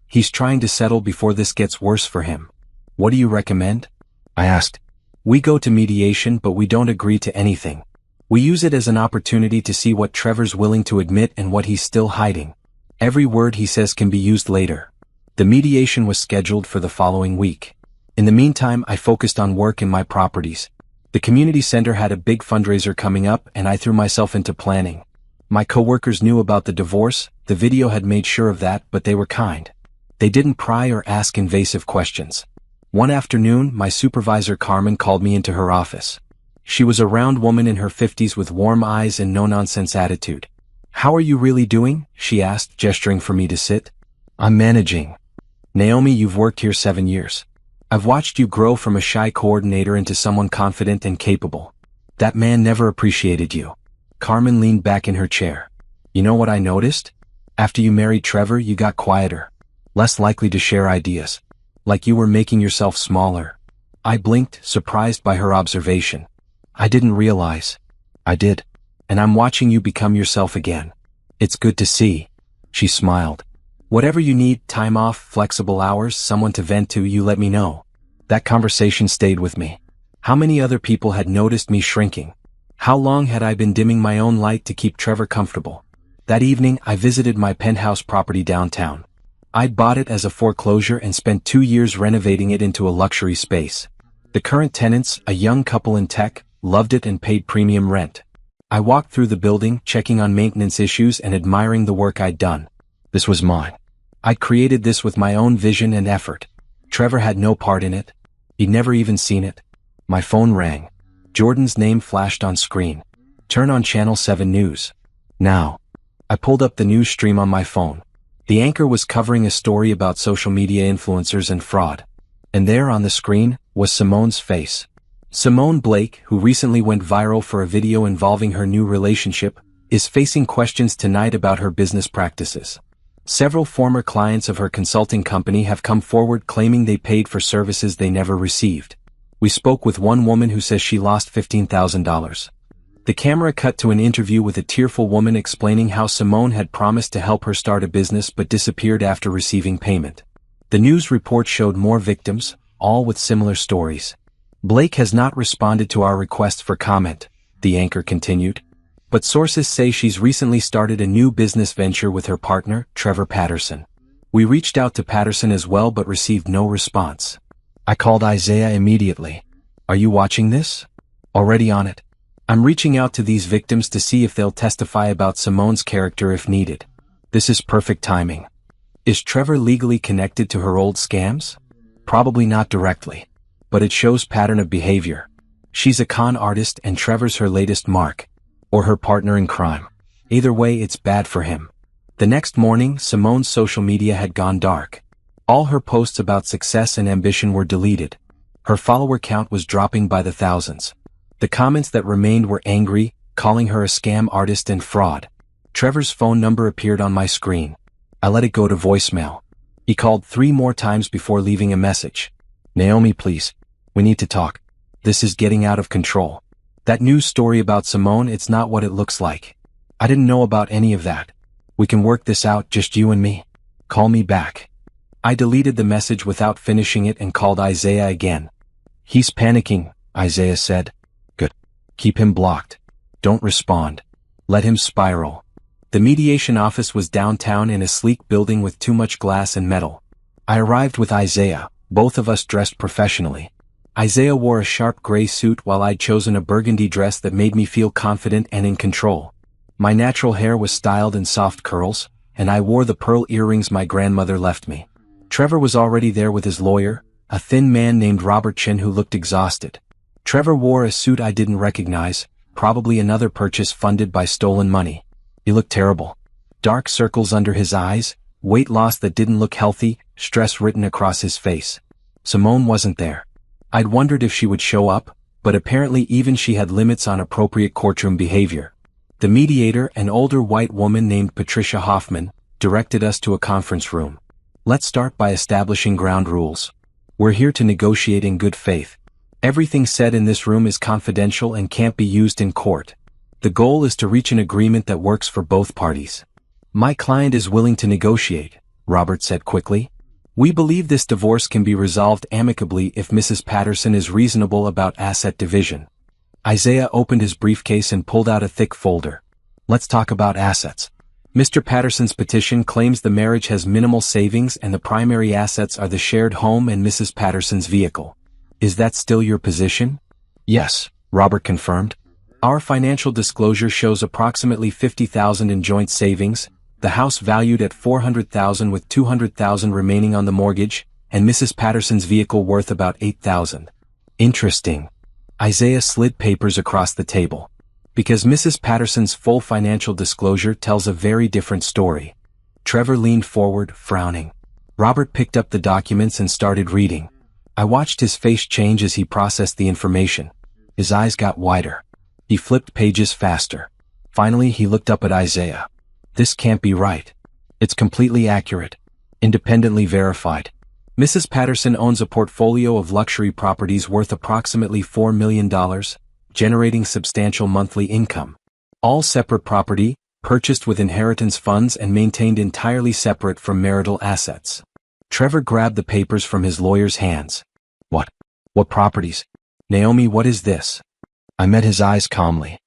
He's trying to settle before this gets worse for him." "What do you recommend?" I asked. "We go to mediation, but we don't agree to anything. We use it as an opportunity to see what Trevor's willing to admit and what he's still hiding. Every word he says can be used later." The mediation was scheduled for the following week. In the meantime, I focused on work and my properties. The community center had a big fundraiser coming up and I threw myself into planning. My coworkers knew about the divorce, the video had made sure of that, but they were kind. They didn't pry or ask invasive questions. One afternoon, my supervisor Carmen called me into her office. She was a round woman in her 50s with warm eyes and no-nonsense attitude. "How are you really doing?" she asked, gesturing for me to sit. "I'm managing." "Naomi, you've worked here 7 years. I've watched you grow from a shy coordinator into someone confident and capable. That man never appreciated you." Carmen leaned back in her chair. "You know what I noticed? After you married Trevor, you got quieter. Less likely to share ideas. Like you were making yourself smaller." I blinked, surprised by her observation. "I didn't realize." "I did. And I'm watching you become yourself again. It's good to see." She smiled. "Whatever you need, time off, flexible hours, someone to vent to, you let me know." That conversation stayed with me. How many other people had noticed me shrinking? How long had I been dimming my own light to keep Trevor comfortable? That evening, I visited my penthouse property downtown. I'd bought it as a foreclosure and spent 2 years renovating it into a luxury space. The current tenants, a young couple in tech, loved it and paid premium rent. I walked through the building, checking on maintenance issues and admiring the work I'd done. This was mine. I'd created this with my own vision and effort. Trevor had no part in it. He'd never even seen it. My phone rang. Jordan's name flashed on screen. Turn on Channel 7 News. Now. I pulled up the news stream on my phone. The anchor was covering a story about social media influencers and fraud. And there on the screen was Simone's face. Simone Blake, who recently went viral for a video involving her new relationship, is facing questions tonight about her business practices. Several former clients of her consulting company have come forward claiming they paid for services they never received. We spoke with one woman who says she lost $15,000. The camera cut to an interview with a tearful woman explaining how Simone had promised to help her start a business but disappeared after receiving payment. The news report showed more victims, all with similar stories. Blake has not responded to our request for comment, the anchor continued. But sources say she's recently started a new business venture with her partner, Trevor Patterson. We reached out to Patterson as well but received no response. I called Isaiah immediately. Are you watching this? Already on it. I'm reaching out to these victims to see if they'll testify about Simone's character if needed. This is perfect timing. Is Trevor legally connected to her old scams? Probably not directly. But it shows pattern of behavior. She's a con artist and Trevor's her latest mark. Or her partner in crime. Either way, it's bad for him. The next morning, Simone's social media had gone dark. All her posts about success and ambition were deleted. Her follower count was dropping by the thousands. The comments that remained were angry, calling her a scam artist and fraud. Trevor's phone number appeared on my screen. I let it go to voicemail. He called 3 more times before leaving a message. Naomi, please. We need to talk. This is getting out of control. That news story about Simone, it's not what it looks like. I didn't know about any of that. We can work this out, just you and me. Call me back. I deleted the message without finishing it and called Isaiah again. He's panicking, Isaiah said. Good. Keep him blocked. Don't respond. Let him spiral. The mediation office was downtown in a sleek building with too much glass and metal. I arrived with Isaiah, both of us dressed professionally. Isaiah wore a sharp gray suit while I'd chosen a burgundy dress that made me feel confident and in control. My natural hair was styled in soft curls, and I wore the pearl earrings my grandmother left me. Trevor was already there with his lawyer, a thin man named Robert Chin who looked exhausted. Trevor wore a suit I didn't recognize, probably another purchase funded by stolen money. He looked terrible. Dark circles under his eyes, weight loss that didn't look healthy, stress written across his face. Simone wasn't there. I'd wondered if she would show up, but apparently even she had limits on appropriate courtroom behavior. The mediator, an older white woman named Patricia Hoffman, directed us to a conference room. Let's start by establishing ground rules. We're here to negotiate in good faith. Everything said in this room is confidential and can't be used in court. The goal is to reach an agreement that works for both parties. My client is willing to negotiate, Robert said quickly. We believe this divorce can be resolved amicably if Mrs. Patterson is reasonable about asset division. Isaiah opened his briefcase and pulled out a thick folder. Let's talk about assets. Mr. Patterson's petition claims the marriage has minimal savings and the primary assets are the shared home and Mrs. Patterson's vehicle. Is that still your position? Yes, Robert confirmed. Our financial disclosure shows approximately $50,000 in joint savings, the house valued at $400,000 with $200,000 remaining on the mortgage, and Mrs. Patterson's vehicle worth about $8,000. Interesting. Isaiah slid papers across the table. Because Mrs. Patterson's full financial disclosure tells a very different story. Trevor leaned forward, frowning. Robert picked up the documents and started reading. I watched his face change as he processed the information. His eyes got wider. He flipped pages faster. Finally, he looked up at Isaiah. This can't be right. It's completely accurate. Independently verified. Mrs. Patterson owns a portfolio of luxury properties worth approximately $4 million, generating substantial monthly income. All separate property, purchased with inheritance funds and maintained entirely separate from marital assets. Trevor grabbed the papers from his lawyer's hands. What? What properties? Naomi, what is this? I met his eyes calmly.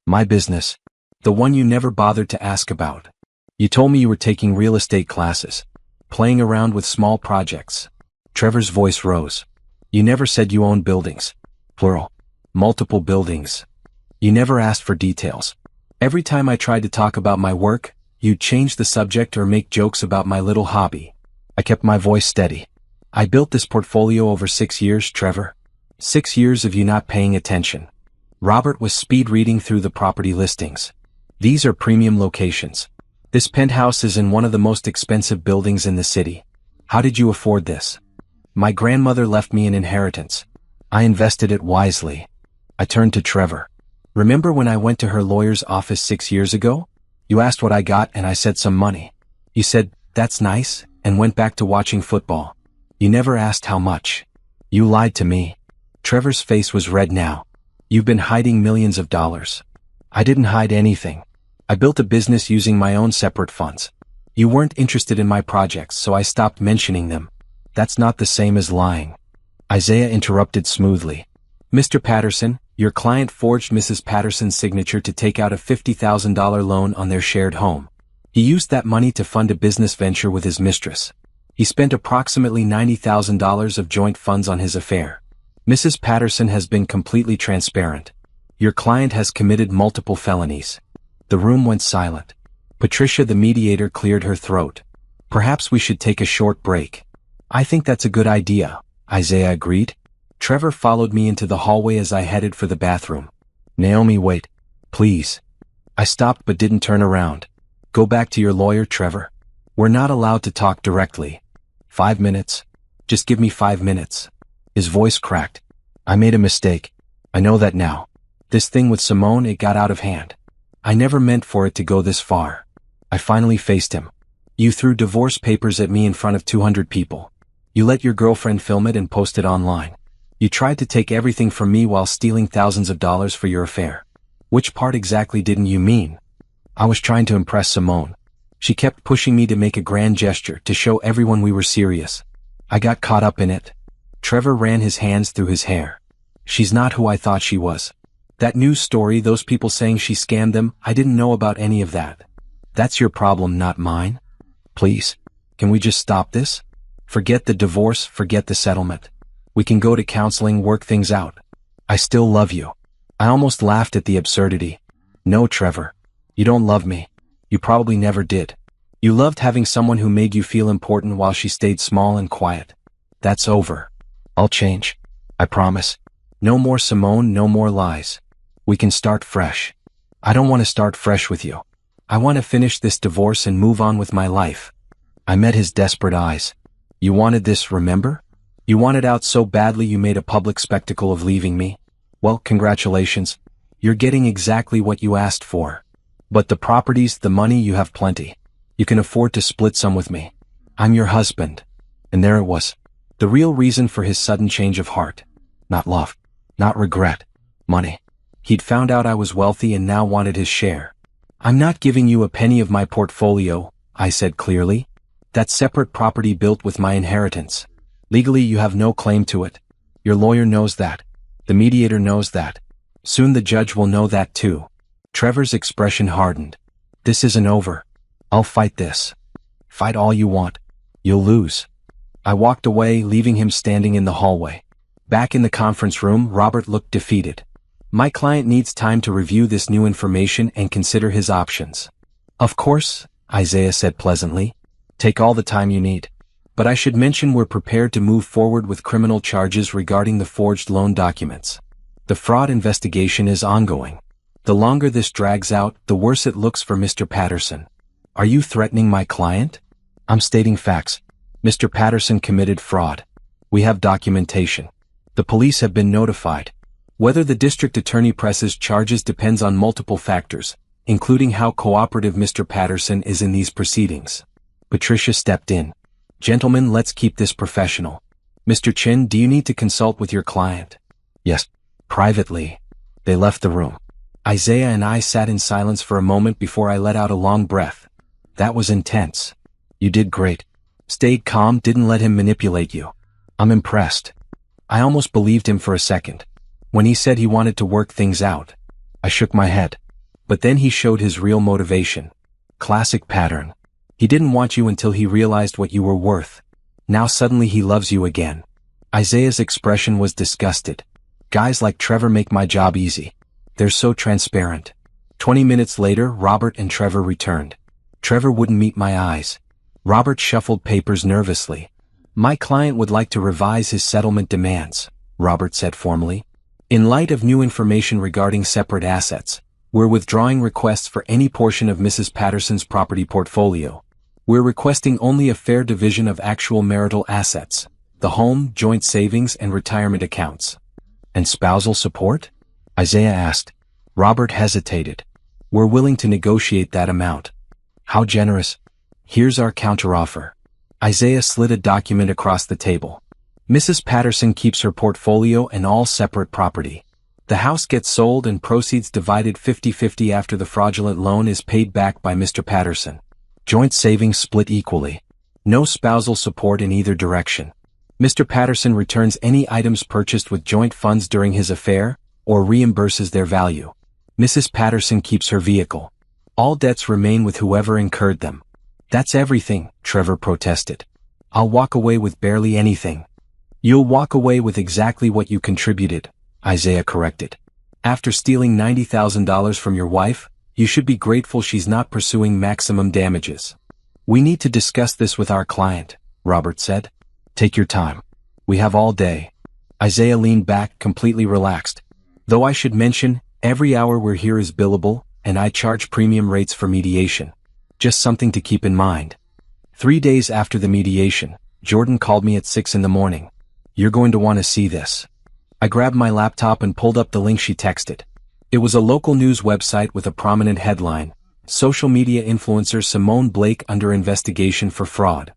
My business. The one you never bothered to ask about. You told me you were taking real estate classes. Playing around with small projects. Trevor's voice rose. You never said you owned buildings. Plural. Multiple buildings. You never asked for details. Every time I tried to talk about my work, you'd change the subject or make jokes about my little hobby. I kept my voice steady. I built this portfolio over 6 years, Trevor. 6 years of you not paying attention. Robert was speed reading through the property listings. These are premium locations. This penthouse is in one of the most expensive buildings in the city. How did you afford this? My grandmother left me an inheritance. I invested it wisely. I turned to Trevor. Remember when I went to her lawyer's office 6 years ago? You asked what I got and I said some money. You said, "That's nice," and went back to watching football. You never asked how much. You lied to me. Trevor's face was red now. You've been hiding millions of dollars. I didn't hide anything. I built a business using my own separate funds. You weren't interested in my projects, so I stopped mentioning them. That's not the same as lying. Isaiah interrupted smoothly. Mr. Patterson, your client forged Mrs. Patterson's signature to take out a $50,000 loan on their shared home. He used that money to fund a business venture with his mistress. He spent approximately $90,000 of joint funds on his affair. Mrs. Patterson has been completely transparent. Your client has committed multiple felonies. The room went silent. Patricia, the mediator, cleared her throat. Perhaps we should take a short break. I think that's a good idea, Isaiah agreed. Trevor followed me into the hallway as I headed for the bathroom. Naomi, wait. Please. I stopped but didn't turn around. Go back to your lawyer, Trevor. We're not allowed to talk directly. 5 minutes. Just give me 5 minutes. His voice cracked. I made a mistake. I know that now. This thing with Simone, it got out of hand. I never meant for it to go this far. I finally faced him. You threw divorce papers at me in front of 200 people. You let your girlfriend film it and post it online. You tried to take everything from me while stealing thousands of dollars for your affair. Which part exactly didn't you mean? I was trying to impress Simone. She kept pushing me to make a grand gesture to show everyone we were serious. I got caught up in it. Trevor ran his hands through his hair. She's not who I thought she was. That news story, those people saying she scammed them, I didn't know about any of that. That's your problem, not mine. Please, can we just stop this? Forget the divorce, forget the settlement. We can go to counseling, work things out. I still love you. I almost laughed at the absurdity. No, Trevor. You don't love me. You probably never did. You loved having someone who made you feel important while she stayed small and quiet. That's over. I'll change. I promise. No more Simone, no more lies. We can start fresh. I don't want to start fresh with you. I want to finish this divorce and move on with my life. I met his desperate eyes. You wanted this, remember? You wanted out so badly you made a public spectacle of leaving me. Well, congratulations. You're getting exactly what you asked for. But the properties, the money, you have plenty. You can afford to split some with me. I'm your husband. And there it was. The real reason for his sudden change of heart. Not love. Not regret. Money. He'd found out I was wealthy and now wanted his share. I'm not giving you a penny of my portfolio, I said clearly. That's separate property built with my inheritance. Legally, you have no claim to it. Your lawyer knows that. The mediator knows that. Soon the judge will know that too. Trevor's expression hardened. This isn't over. I'll fight this. Fight all you want. You'll lose. I walked away, leaving him standing in the hallway. Back in the conference room, Robert looked defeated. My client needs time to review this new information and consider his options. Of course, Isaiah said pleasantly. Take all the time you need. But I should mention we're prepared to move forward with criminal charges regarding the forged loan documents. The fraud investigation is ongoing. The longer this drags out, the worse it looks for Mr. Patterson. Are you threatening my client? I'm stating facts. Mr. Patterson committed fraud. We have documentation. The police have been notified. Whether the district attorney presses charges depends on multiple factors, including how cooperative Mr. Patterson is in these proceedings. Patricia stepped in. Gentlemen, let's keep this professional. Mr. Chin, do you need to consult with your client? Yes. Privately. They left the room. Isaiah and I sat in silence for a moment before I let out a long breath. That was intense. You did great. Stayed calm, didn't let him manipulate you. I'm impressed. I almost believed him for a second. When he said he wanted to work things out, I shook my head. But then he showed his real motivation. Classic pattern. He didn't want you until he realized what you were worth. Now suddenly he loves you again. Isaiah's expression was disgusted. Guys like Trevor make my job easy. They're so transparent. 20 minutes later, Robert and Trevor returned. Trevor wouldn't meet my eyes. Robert shuffled papers nervously. My client would like to revise his settlement demands, Robert said formally. In light of new information regarding separate assets, we're withdrawing requests for any portion of Mrs. Patterson's property portfolio. We're requesting only a fair division of actual marital assets, the home, joint savings, and retirement accounts. And spousal support? Isaiah asked. Robert hesitated. We're willing to negotiate that amount. How generous? Here's our counteroffer. Isaiah slid a document across the table. Mrs. Patterson keeps her portfolio and all separate property. The house gets sold and proceeds divided 50-50 after the fraudulent loan is paid back by Mr. Patterson. Joint savings split equally. No spousal support in either direction. Mr. Patterson returns any items purchased with joint funds during his affair, or reimburses their value. Mrs. Patterson keeps her vehicle. All debts remain with whoever incurred them. That's everything, Trevor protested. I'll walk away with barely anything. You'll walk away with exactly what you contributed, Isaiah corrected. After stealing $90,000 from your wife, you should be grateful she's not pursuing maximum damages. We need to discuss this with our client, Robert said. Take your time. We have all day. Isaiah leaned back, completely relaxed. Though I should mention, every hour we're here is billable, and I charge premium rates for mediation. Just something to keep in mind. 3 days after the mediation, Jordan called me at 6 in the morning. You're going to want to see this. I grabbed my laptop and pulled up the link she texted. It was a local news website with a prominent headline, Social Media Influencer Simone Blake Under Investigation for Fraud.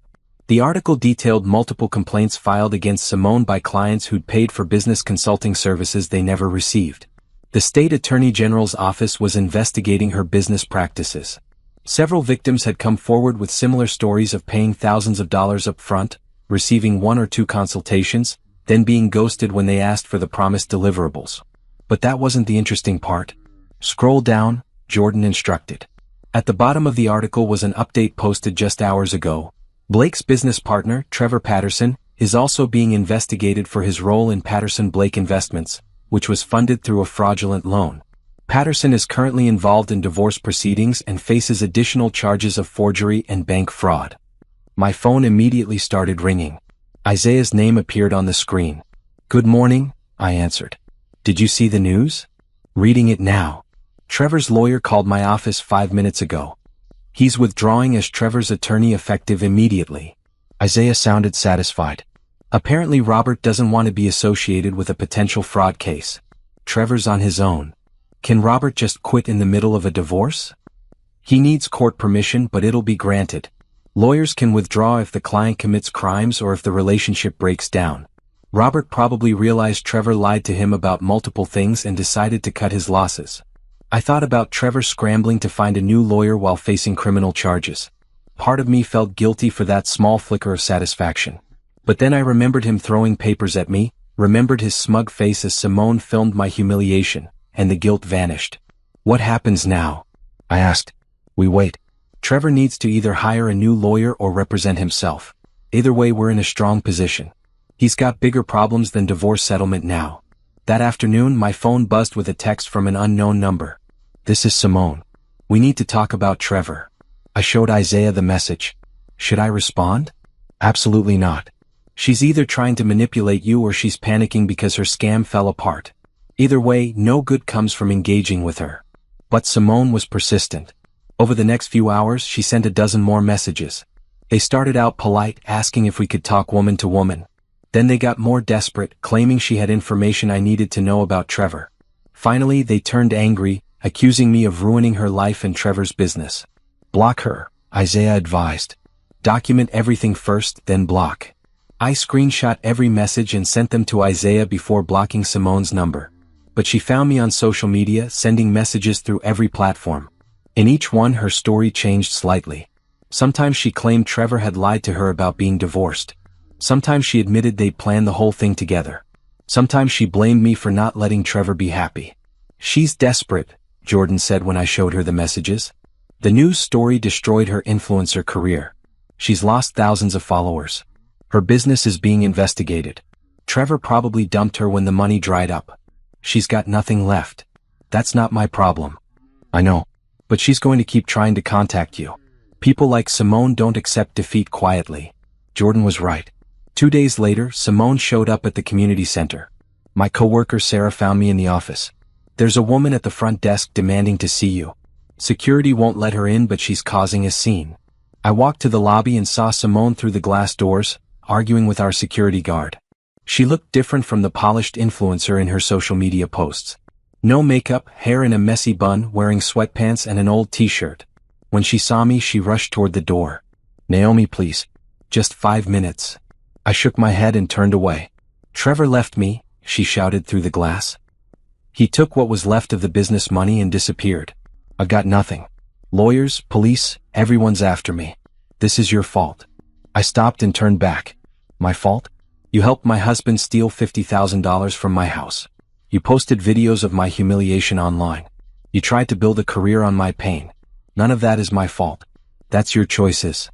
The article detailed multiple complaints filed against Simone by clients who'd paid for business consulting services they never received. The state attorney general's office was investigating her business practices. Several victims had come forward with similar stories of paying thousands of dollars up front, receiving 1 or 2 consultations, then being ghosted when they asked for the promised deliverables. But that wasn't the interesting part. Scroll down, Jordan instructed. At the bottom of the article was an update posted just hours ago. Blake's business partner, Trevor Patterson, is also being investigated for his role in Patterson Blake Investments, which was funded through a fraudulent loan. Patterson is currently involved in divorce proceedings and faces additional charges of forgery and bank fraud. My phone immediately started ringing. Isaiah's name appeared on the screen. Good morning, I answered. Did you see the news? Reading it now. Trevor's lawyer called my office 5 minutes ago. He's withdrawing as Trevor's attorney effective immediately. Isaiah sounded satisfied. Apparently Robert doesn't want to be associated with a potential fraud case. Trevor's on his own. Can Robert just quit in the middle of a divorce? He needs court permission, but it'll be granted. Lawyers can withdraw if the client commits crimes or if the relationship breaks down. Robert probably realized Trevor lied to him about multiple things and decided to cut his losses. I thought about Trevor scrambling to find a new lawyer while facing criminal charges. Part of me felt guilty for that small flicker of satisfaction. But then I remembered him throwing papers at me, remembered his smug face as Simone filmed my humiliation, and the guilt vanished. What happens now? I asked. We wait. Trevor needs to either hire a new lawyer or represent himself. Either way, we're in a strong position. He's got bigger problems than divorce settlement now. That afternoon, my phone buzzed with a text from an unknown number. This is Simone. We need to talk about Trevor. I showed Isaiah the message. Should I respond? Absolutely not. She's either trying to manipulate you or she's panicking because her scam fell apart. Either way, no good comes from engaging with her. But Simone was persistent. Over the next few hours, she sent a dozen more messages. They started out polite, asking if we could talk woman to woman. Then they got more desperate, claiming she had information I needed to know about Trevor. Finally, they turned angry, accusing me of ruining her life and Trevor's business. Block her, Isaiah advised. Document everything first, then block. I screenshot every message and sent them to Isaiah before blocking Simone's number. But she found me on social media, sending messages through every platform. In each one, her story changed slightly. Sometimes she claimed Trevor had lied to her about being divorced. Sometimes she admitted they'd planned the whole thing together. Sometimes she blamed me for not letting Trevor be happy. She's desperate, Jordan said when I showed her the messages. The news story destroyed her influencer career. She's lost thousands of followers. Her business is being investigated. Trevor probably dumped her when the money dried up. She's got nothing left. That's not my problem. I know. But she's going to keep trying to contact you. People like Simone don't accept defeat quietly. Jordan was right. 2 days later, Simone showed up at the community center. My coworker Sarah found me in the office. There's a woman at the front desk demanding to see you. Security won't let her in, but she's causing a scene. I walked to the lobby and saw Simone through the glass doors, arguing with our security guard. She looked different from the polished influencer in her social media posts. No makeup, hair in a messy bun, wearing sweatpants and an old t-shirt. When she saw me, she rushed toward the door. Naomi, please. Just 5 minutes. I shook my head and turned away. Trevor left me, she shouted through the glass. He took what was left of the business money and disappeared. I got nothing. Lawyers, police, everyone's after me. This is your fault. I stopped and turned back. My fault? You helped my husband steal $50,000 from my house. You posted videos of my humiliation online. You tried to build a career on my pain. None of that is my fault. That's your choices.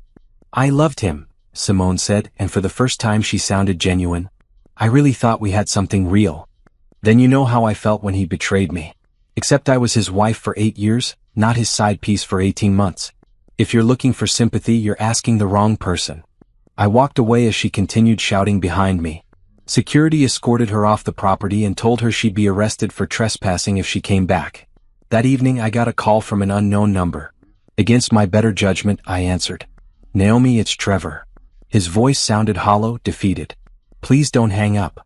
I loved him, Simone said, and for the first time she sounded genuine. I really thought we had something real. Then you know how I felt when he betrayed me. Except I was his wife for 8 years, not his side piece for 18 months. If you're looking for sympathy, you're asking the wrong person. I walked away as she continued shouting behind me. Security escorted her off the property and told her she'd be arrested for trespassing if she came back. That evening I got a call from an unknown number. Against my better judgment, I answered. Naomi, it's Trevor. His voice sounded hollow, defeated. Please don't hang up.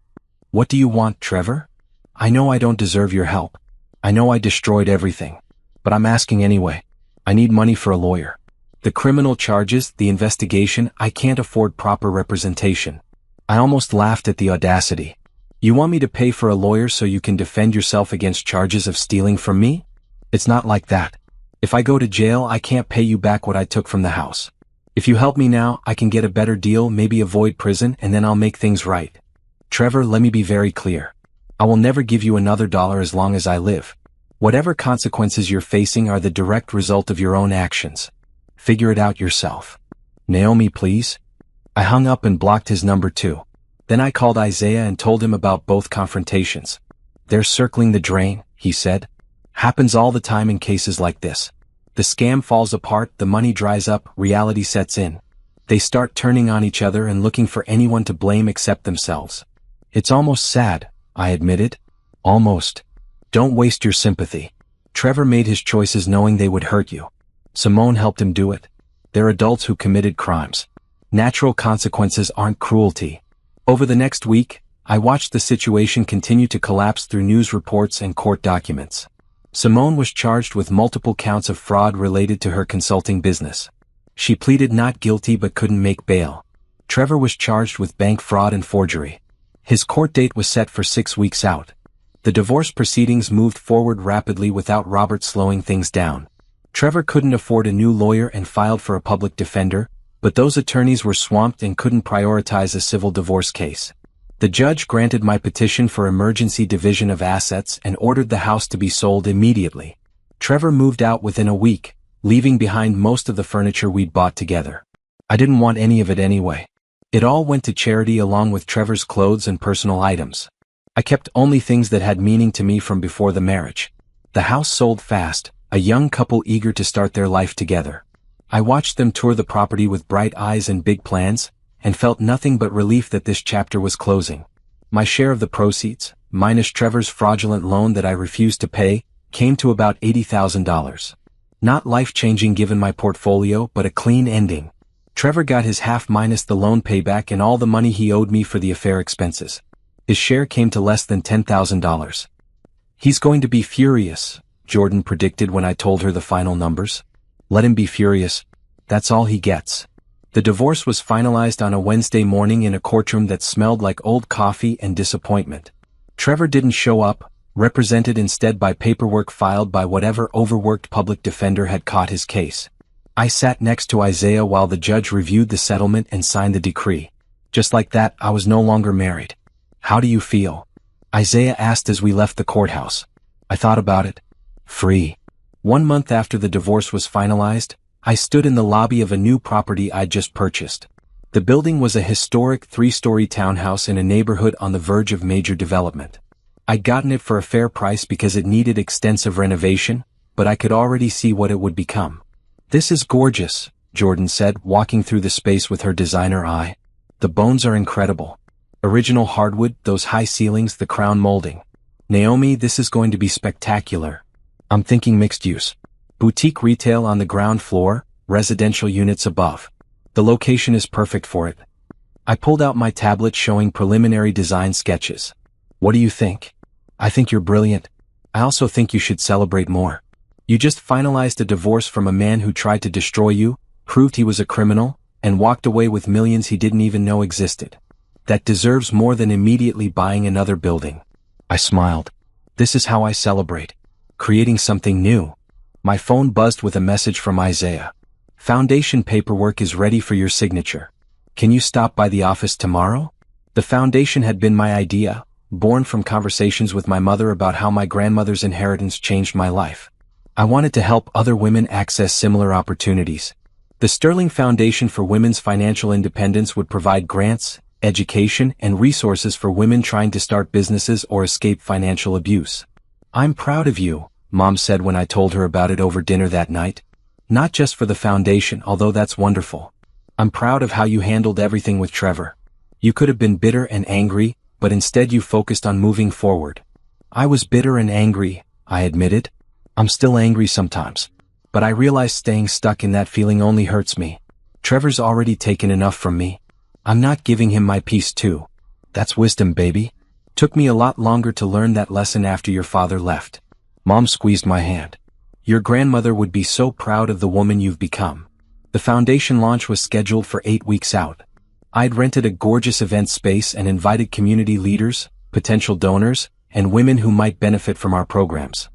What do you want, Trevor? I know I don't deserve your help. I know I destroyed everything. But I'm asking anyway. I need money for a lawyer. The criminal charges, the investigation, I can't afford proper representation. I almost laughed at the audacity. You want me to pay for a lawyer so you can defend yourself against charges of stealing from me? It's not like that. If I go to jail, I can't pay you back what I took from the house. If you help me now, I can get a better deal, maybe avoid prison, and then I'll make things right. Trevor, let me be very clear. I will never give you another dollar as long as I live. Whatever consequences you're facing are the direct result of your own actions. Figure it out yourself. Naomi, please. I hung up and blocked his number too. Then I called Isaiah and told him about both confrontations. They're circling the drain, he said. Happens all the time in cases like this. The scam falls apart, the money dries up, reality sets in. They start turning on each other and looking for anyone to blame except themselves. It's almost sad, I admitted. Almost. Don't waste your sympathy. Trevor made his choices knowing they would hurt you. Simone helped him do it. They're adults who committed crimes. Natural consequences aren't cruelty. Over the next week, I watched the situation continue to collapse through news reports and court documents. Simone was charged with multiple counts of fraud related to her consulting business. She pleaded not guilty but couldn't make bail. Trevor was charged with bank fraud and forgery. His court date was set for 6 weeks out. The divorce proceedings moved forward rapidly without Robert slowing things down. Trevor couldn't afford a new lawyer and filed for a public defender, but those attorneys were swamped and couldn't prioritize a civil divorce case. The judge granted my petition for emergency division of assets and ordered the house to be sold immediately. Trevor moved out within a week, leaving behind most of the furniture we'd bought together. I didn't want any of it anyway. It all went to charity along with Trevor's clothes and personal items. I kept only things that had meaning to me from before the marriage. The house sold fast, a young couple eager to start their life together. I watched them tour the property with bright eyes and big plans, and felt nothing but relief that this chapter was closing. My share of the proceeds, minus Trevor's fraudulent loan that I refused to pay, came to about $80,000. Not life-changing given my portfolio, but a clean ending. Trevor got his half minus the loan payback and all the money he owed me for the affair expenses. His share came to less than $10,000. He's going to be furious, Jordan predicted when I told her the final numbers. Let him be furious. That's all he gets. The divorce was finalized on a Wednesday morning in a courtroom that smelled like old coffee and disappointment. Trevor didn't show up, represented instead by paperwork filed by whatever overworked public defender had caught his case. I sat next to Isaiah while the judge reviewed the settlement and signed the decree. Just like that, I was no longer married. How do you feel? Isaiah asked as we left the courthouse. I thought about it. Free. 1 month after the divorce was finalized, I stood in the lobby of a new property I'd just purchased. The building was a historic 3-story townhouse in a neighborhood on the verge of major development. I'd gotten it for a fair price because it needed extensive renovation, but I could already see what it would become. "This is gorgeous," Jordan said, walking through the space with her designer eye. "The bones are incredible. Original hardwood, those high ceilings, the crown molding. Naomi, this is going to be spectacular." "I'm thinking mixed use. Boutique retail on the ground floor, residential units above. The location is perfect for it." I pulled out my tablet showing preliminary design sketches. "What do you think?" "I think you're brilliant. I also think you should celebrate more. You just finalized a divorce from a man who tried to destroy you, proved he was a criminal, and walked away with millions he didn't even know existed. That deserves more than immediately buying another building." I smiled. "This is how I celebrate. Creating something new." My phone buzzed with a message from Isaiah. "Foundation paperwork is ready for your signature. Can you stop by the office tomorrow?" The foundation had been my idea, born from conversations with my mother about how my grandmother's inheritance changed my life. I wanted to help other women access similar opportunities. The Sterling Foundation for Women's Financial Independence would provide grants, education, and resources for women trying to start businesses or escape financial abuse. "I'm proud of you," Mom said when I told her about it over dinner that night. "Not just for the foundation, although that's wonderful. I'm proud of how you handled everything with Trevor. You could have been bitter and angry, but instead you focused on moving forward." "I was bitter and angry," I admitted. "I'm still angry sometimes. But I realize staying stuck in that feeling only hurts me. Trevor's already taken enough from me. I'm not giving him my peace too. That's wisdom, baby. Took me a lot longer to learn that lesson after your father left." Mom squeezed my hand. "Your grandmother would be so proud of the woman you've become." The foundation launch was scheduled for 8 weeks out. I'd rented a gorgeous event space and invited community leaders, potential donors, and women who might benefit from our programs.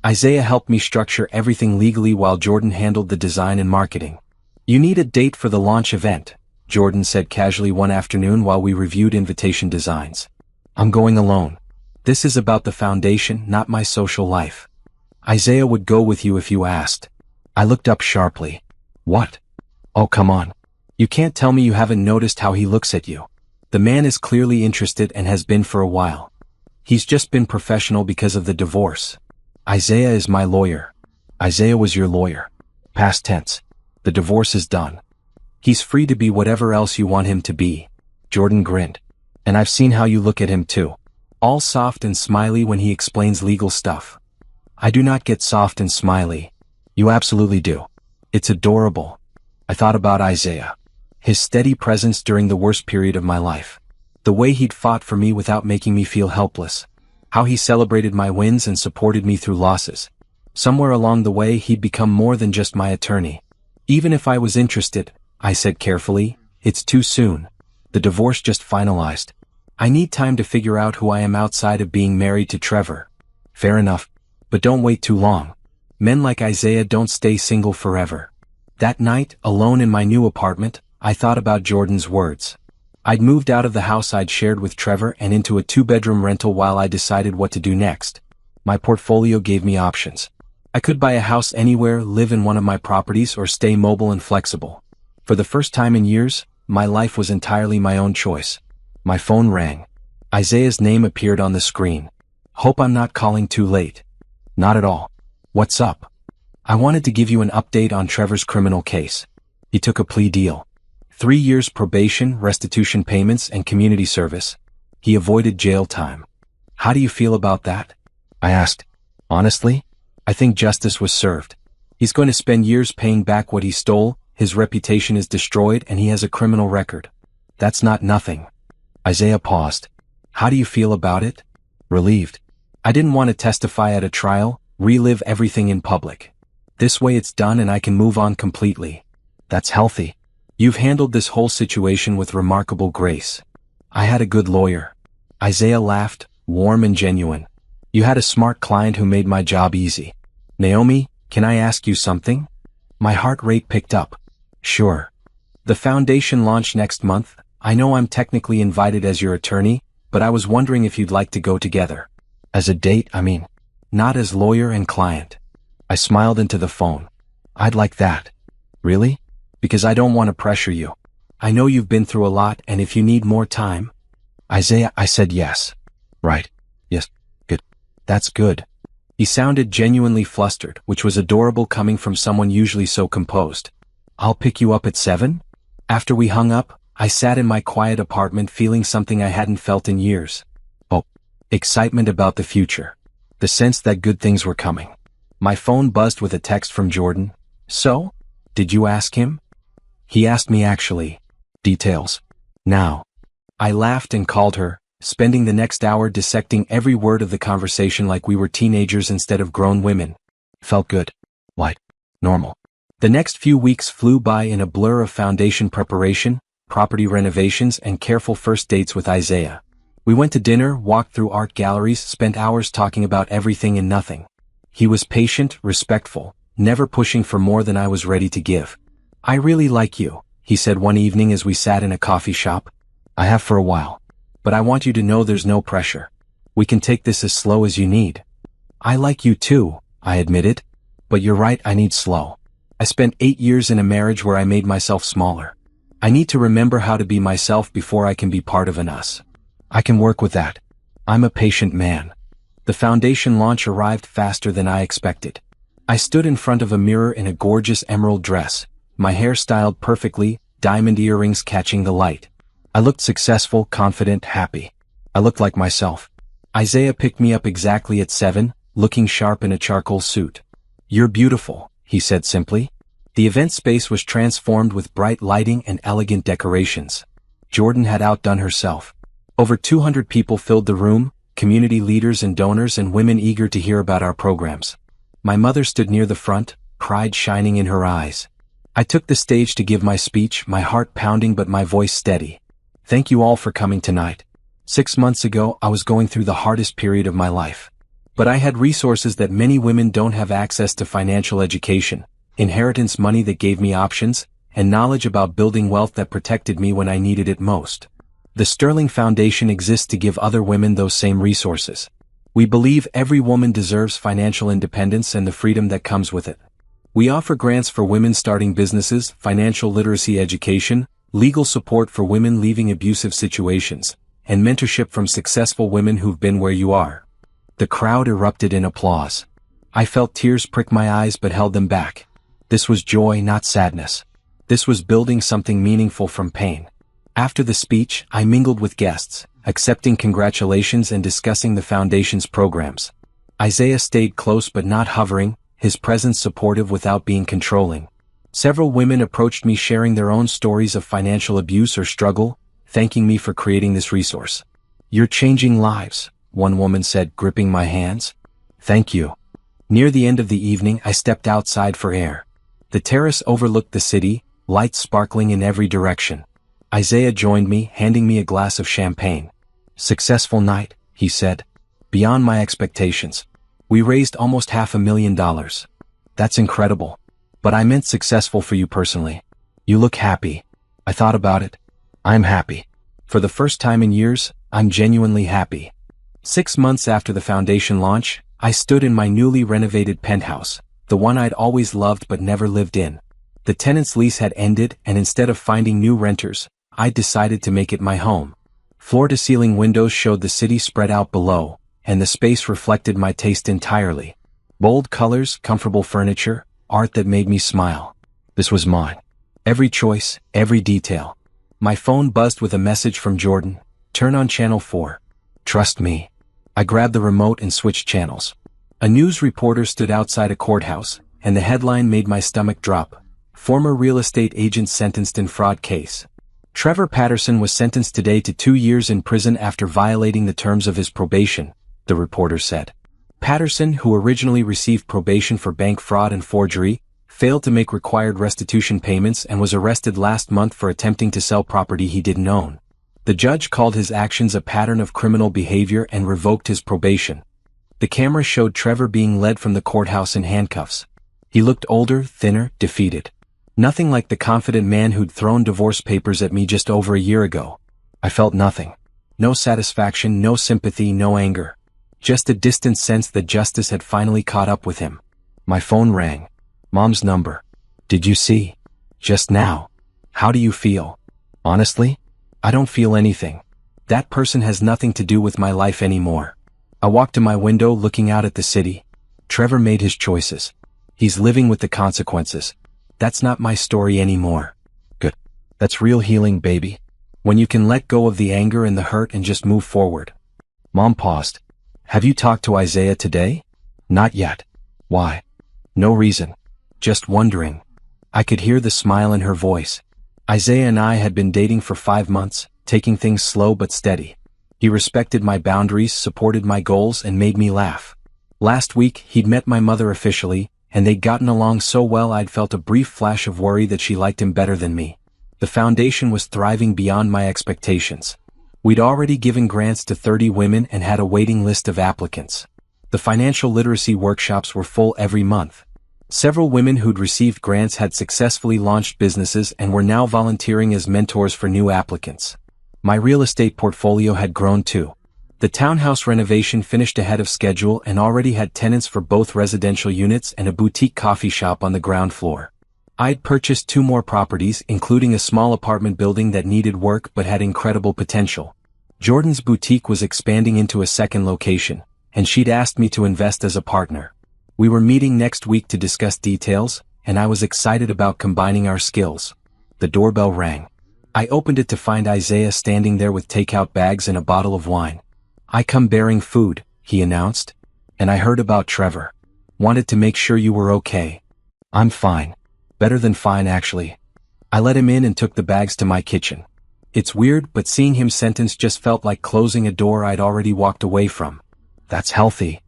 Isaiah helped me structure everything legally while Jordan handled the design and marketing. "You need a date for the launch event," Jordan said casually one afternoon while we reviewed invitation designs. "I'm going alone. This is about the foundation, not my social life." "Isaiah would go with you if you asked." I looked up sharply. "What? Oh, come on. You can't tell me you haven't noticed how he looks at you. The man is clearly interested and has been for a while. He's just been professional because of the divorce. Isaiah is my lawyer." "Isaiah was your lawyer." Past tense. The divorce is done. "He's free to be whatever else you want him to be." Jordan grinned. "And I've seen how you look at him too. All soft and smiley when he explains legal stuff." "I do not get soft and smiley." "You absolutely do. It's adorable." I thought about Isaiah. His steady presence during the worst period of my life. The way he'd fought for me without making me feel helpless. How he celebrated my wins and supported me through losses. Somewhere along the way he'd become more than just my attorney. "Even if I was interested," I said carefully, "it's too soon. The divorce just finalized. I need time to figure out who I am outside of being married to Trevor." "Fair enough. But don't wait too long. Men like Isaiah don't stay single forever." That night, alone in my new apartment, I thought about Jordan's words. I'd moved out of the house I'd shared with Trevor and into a 2-bedroom rental while I decided what to do next. My portfolio gave me options. I could buy a house anywhere, live in one of my properties, or stay mobile and flexible. For the first time in years, my life was entirely my own choice. My phone rang. Isaiah's name appeared on the screen. "Hope I'm not calling too late." "Not at all. What's up?" "I wanted to give you an update on Trevor's criminal case. He took a plea deal. 3 years probation, restitution payments, and community service. He avoided jail time." "How do you feel about that?" I asked. "Honestly, I think justice was served. He's going to spend years paying back what he stole, his reputation is destroyed, and he has a criminal record. That's not nothing." Isaiah paused. "How do you feel about it?" "Relieved. I didn't want to testify at a trial, relive everything in public. This way it's done and I can move on completely." "That's healthy. You've handled this whole situation with remarkable grace." "I had a good lawyer." Isaiah laughed, warm and genuine. "You had a smart client who made my job easy." "Naomi, can I ask you something?" My heart rate picked up. "Sure." "The foundation launch next month. I know I'm technically invited as your attorney, but I was wondering if you'd like to go together. As a date, I mean. Not as lawyer and client." I smiled into the phone. I'd like that. Really? Because I don't want to pressure you. I know you've been through a lot, and if you need more time. Isaiah, I said yes. Right. Yes. Good. That's good. He sounded genuinely flustered, which was adorable coming from someone usually so composed. I'll pick you up at 7? After we hung up, I sat in my quiet apartment feeling something I hadn't felt in years. Oh, excitement about the future. The sense that good things were coming. My phone buzzed with a text from Jordan. So? Did you ask him? He asked me actually. Details. Now. I laughed and called her, spending the next hour dissecting every word of the conversation like we were teenagers instead of grown women. Felt good. Like normal. The next few weeks flew by in a blur of foundation preparation, property renovations, and careful first dates with Isaiah. We went to dinner, walked through art galleries, spent hours talking about everything and nothing. He was patient, respectful, never pushing for more than I was ready to give. I really like you, he said one evening as we sat in a coffee shop. I have for a while. But I want you to know there's no pressure. We can take this as slow as you need. I like you too, I admitted. But you're right, I need slow. I spent 8 years in a marriage where I made myself smaller. I need to remember how to be myself before I can be part of an us. I can work with that. I'm a patient man. The foundation launch arrived faster than I expected. I stood in front of a mirror in a gorgeous emerald dress, my hair styled perfectly, diamond earrings catching the light. I looked successful, confident, happy. I looked like myself. Isaiah picked me up exactly at 7, looking sharp in a charcoal suit. You're beautiful, he said simply. The event space was transformed with bright lighting and elegant decorations. Jordan had outdone herself. Over 200 people filled the room, community leaders and donors and women eager to hear about our programs. My mother stood near the front, pride shining in her eyes. I took the stage to give my speech, my heart pounding but my voice steady. Thank you all for coming tonight. 6 months ago, I was going through the hardest period of my life. But I had resources that many women don't have access to: financial education, inheritance money that gave me options, and knowledge about building wealth that protected me when I needed it most. The Sterling Foundation exists to give other women those same resources. We believe every woman deserves financial independence and the freedom that comes with it. We offer grants for women starting businesses, financial literacy education, legal support for women leaving abusive situations, and mentorship from successful women who've been where you are. The crowd erupted in applause. I felt tears prick my eyes but held them back. This was joy, not sadness. This was building something meaningful from pain. After the speech, I mingled with guests, accepting congratulations and discussing the foundation's programs. Isaiah stayed close but not hovering, his presence supportive without being controlling. Several women approached me sharing their own stories of financial abuse or struggle, thanking me for creating this resource. You're changing lives, one woman said, gripping my hands. Thank you. Near the end of the evening, I stepped outside for air. The terrace overlooked the city, lights sparkling in every direction. Isaiah joined me, handing me a glass of champagne. Successful night, he said. Beyond my expectations. We raised almost $500,000. That's incredible. But I meant successful for you personally. You look happy. I thought about it. I'm happy. For the first time in years, I'm genuinely happy. 6 months after the foundation launch, I stood in my newly renovated penthouse, the one I'd always loved but never lived in. The tenant's lease had ended, and instead of finding new renters, I decided to make it my home. Floor-to-ceiling windows showed the city spread out below, and the space reflected my taste entirely. Bold colors, comfortable furniture, art that made me smile. This was mine. Every choice, every detail. My phone buzzed with a message from Jordan. Turn on channel 4. Trust me. I grabbed the remote and switched channels. A news reporter stood outside a courthouse, and the headline made my stomach drop. Former real estate agent sentenced in fraud case. Trevor Patterson was sentenced today to 2 years in prison after violating the terms of his probation, the reporter said. Patterson, who originally received probation for bank fraud and forgery, failed to make required restitution payments and was arrested last month for attempting to sell property he didn't own. The judge called his actions a pattern of criminal behavior and revoked his probation. The camera showed Trevor being led from the courthouse in handcuffs. He looked older, thinner, defeated. Nothing like the confident man who'd thrown divorce papers at me just over a year ago. I felt nothing. No satisfaction, no sympathy, no anger. Just a distant sense that justice had finally caught up with him. My phone rang. Mom's number. Did you see? Just now. How do you feel? Honestly? I don't feel anything. That person has nothing to do with my life anymore. I walked to my window looking out at the city. Trevor made his choices. He's living with the consequences. That's not my story anymore. Good. That's real healing, baby. When you can let go of the anger and the hurt and just move forward. Mom paused. Have you talked to Isaiah today? Not yet. Why? No reason. Just wondering. I could hear the smile in her voice. Isaiah and I had been dating for 5 months, taking things slow but steady. He respected my boundaries, supported my goals, and made me laugh. Last week, he'd met my mother officially, and they'd gotten along so well I'd felt a brief flash of worry that she liked him better than me. The foundation was thriving beyond my expectations. We'd already given grants to 30 women and had a waiting list of applicants. The financial literacy workshops were full every month. Several women who'd received grants had successfully launched businesses and were now volunteering as mentors for new applicants. My real estate portfolio had grown too. The townhouse renovation finished ahead of schedule and already had tenants for both residential units and a boutique coffee shop on the ground floor. I'd purchased 2 more properties, including a small apartment building that needed work but had incredible potential. Jordan's boutique was expanding into a 2nd location, and she'd asked me to invest as a partner. We were meeting next week to discuss details, and I was excited about combining our skills. The doorbell rang. I opened it to find Isaiah standing there with takeout bags and a bottle of wine. I come bearing food, he announced. And I heard about Trevor. Wanted to make sure you were okay. I'm fine. Better than fine, actually. I let him in and took the bags to my kitchen. It's weird, but seeing him sentenced just felt like closing a door I'd already walked away from. That's healthy.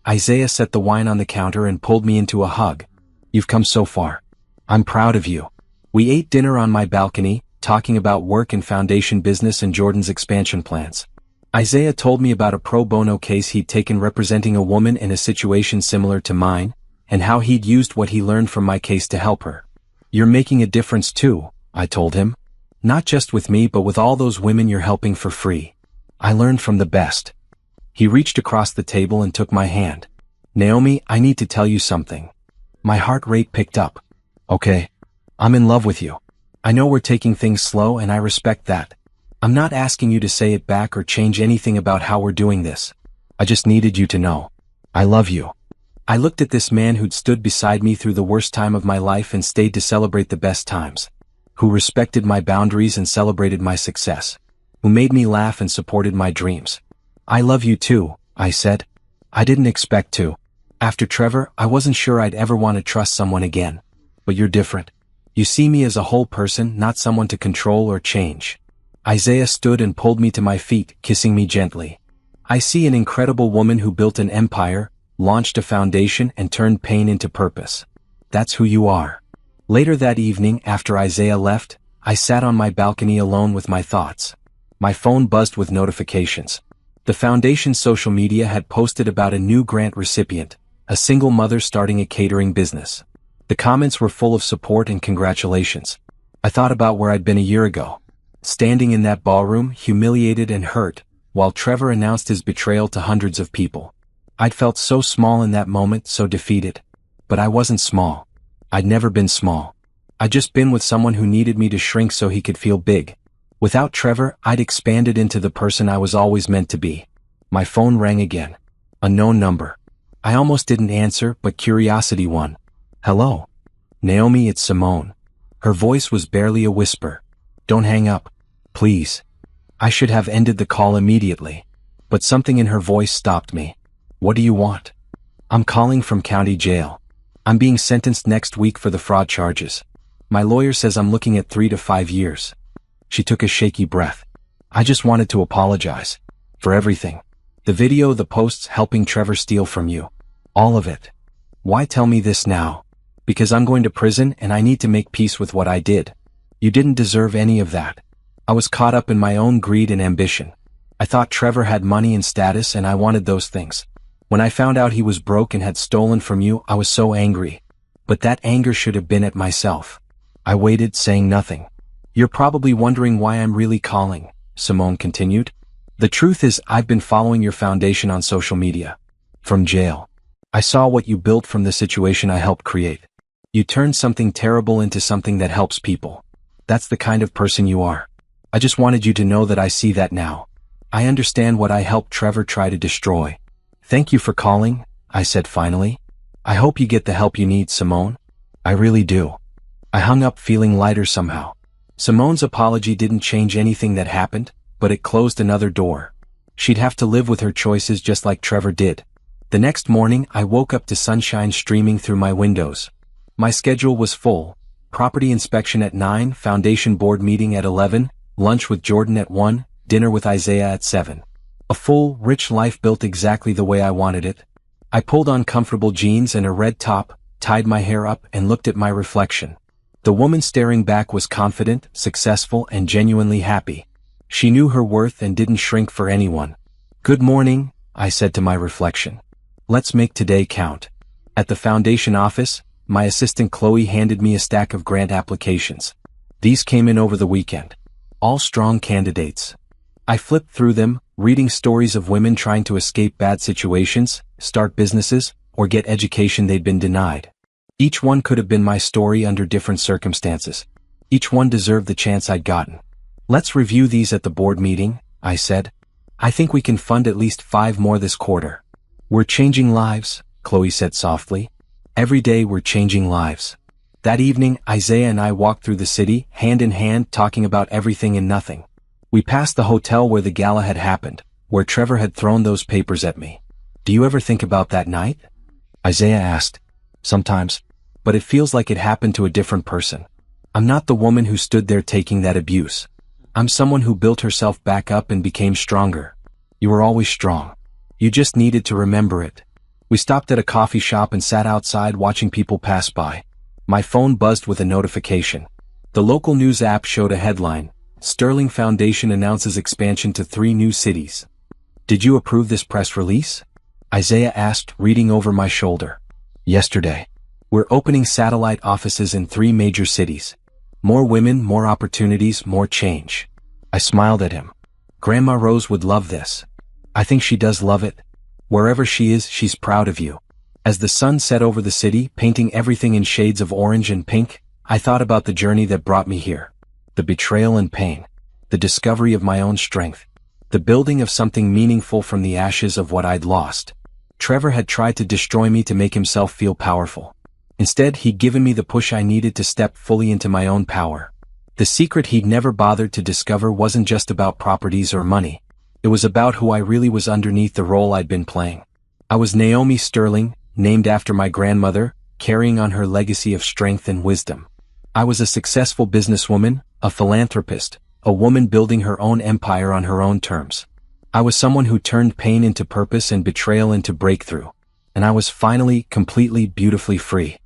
Isaiah set the wine on the counter and pulled me into a hug. You've come so far. I'm proud of you. We ate dinner on my balcony, talking about work and foundation business and Jordan's expansion plans. Isaiah told me about a pro bono case he'd taken representing a woman in a situation similar to mine, and how he'd used what he learned from my case to help her. You're making a difference too, I told him. Not just with me but with all those women you're helping for free. I learned from the best. He reached across the table and took my hand. Naomi, I need to tell you something. My heart rate picked up. Okay. I'm in love with you. I know we're taking things slow and I respect that. I'm not asking you to say it back or change anything about how we're doing this. I just needed you to know. I love you. I looked at this man who'd stood beside me through the worst time of my life and stayed to celebrate the best times. Who respected my boundaries and celebrated my success. Who made me laugh and supported my dreams. I love you too, I said. I didn't expect to. After Trevor, I wasn't sure I'd ever want to trust someone again. But you're different. You see me as a whole person, not someone to control or change. Isaiah stood and pulled me to my feet, kissing me gently. I see an incredible woman who built an empire, launched a foundation and turned pain into purpose. That's who you are. Later that evening, after Isaiah left, I sat on my balcony alone with my thoughts. My phone buzzed with notifications. The foundation's social media had posted about a new grant recipient, a single mother starting a catering business. The comments were full of support and congratulations. I thought about where I'd been a year ago. Standing in that ballroom, humiliated and hurt, while Trevor announced his betrayal to hundreds of people. I'd felt so small in that moment, so defeated. But I wasn't small. I'd never been small. I'd just been with someone who needed me to shrink so he could feel big. Without Trevor, I'd expanded into the person I was always meant to be. My phone rang again. A known number. I almost didn't answer, but curiosity won. Hello? Naomi, it's Simone. Her voice was barely a whisper. Don't hang up. Please. I should have ended the call immediately. But something in her voice stopped me. What do you want? I'm calling from county jail. I'm being sentenced next week for the fraud charges. My lawyer says I'm looking at 3 to 5 years. She took a shaky breath. I just wanted to apologize. For everything. The video, the posts helping Trevor steal from you. All of it. Why tell me this now? Because I'm going to prison and I need to make peace with what I did. You didn't deserve any of that. I was caught up in my own greed and ambition. I thought Trevor had money and status and I wanted those things. When I found out he was broke and had stolen from you, I was so angry. But that anger should have been at myself. I waited, saying nothing. You're probably wondering why I'm really calling, Simone continued. The truth is, I've been following your foundation on social media. From jail. I saw what you built from the situation I helped create. You turned something terrible into something that helps people. That's the kind of person you are. I just wanted you to know that I see that now. I understand what I helped Trevor try to destroy. Thank you for calling, I said finally. I hope you get the help you need, Simone. I really do. I hung up feeling lighter somehow. Simone's apology didn't change anything that happened, but it closed another door. She'd have to live with her choices just like Trevor did. The next morning, I woke up to sunshine streaming through my windows. My schedule was full. Property inspection at 9, foundation board meeting at 11, lunch with Jordan at 1, dinner with Isaiah at 7. A full, rich life built exactly the way I wanted it. I pulled on comfortable jeans and a red top, tied my hair up and looked at my reflection. The woman staring back was confident, successful, and genuinely happy. She knew her worth and didn't shrink for anyone. Good morning, I said to my reflection. Let's make today count. At the foundation office, my assistant Chloe handed me a stack of grant applications. These came in over the weekend. All strong candidates. I flipped through them, reading stories of women trying to escape bad situations, start businesses, or get education they'd been denied. Each one could have been my story under different circumstances. Each one deserved the chance I'd gotten. Let's review these at the board meeting, I said. I think we can fund at least 5 more this quarter. We're changing lives, Chloe said softly. Every day we're changing lives. That evening, Isaiah and I walked through the city, hand in hand, talking about everything and nothing. We passed the hotel where the gala had happened, where Trevor had thrown those papers at me. Do you ever think about that night? Isaiah asked. Sometimes. But it feels like it happened to a different person. I'm not the woman who stood there taking that abuse. I'm someone who built herself back up and became stronger. You were always strong. You just needed to remember it. We stopped at a coffee shop and sat outside watching people pass by. My phone buzzed with a notification. The local news app showed a headline. Sterling Foundation announces expansion to 3 new cities. Did you approve this press release? Isaiah asked, reading over my shoulder. Yesterday. We're opening satellite offices in 3 major cities. More women, more opportunities, more change. I smiled at him. Grandma Rose would love this. I think she does love it. Wherever she is, she's proud of you. As the sun set over the city, painting everything in shades of orange and pink, I thought about the journey that brought me here. The betrayal and pain. The discovery of my own strength. The building of something meaningful from the ashes of what I'd lost. Trevor had tried to destroy me to make himself feel powerful. Instead, he'd given me the push I needed to step fully into my own power. The secret he'd never bothered to discover wasn't just about properties or money. It was about who I really was underneath the role I'd been playing. I was Naomi Sterling, named after my grandmother, carrying on her legacy of strength and wisdom. I was a successful businesswoman, a philanthropist, a woman building her own empire on her own terms. I was someone who turned pain into purpose and betrayal into breakthrough. And I was finally, completely, beautifully free.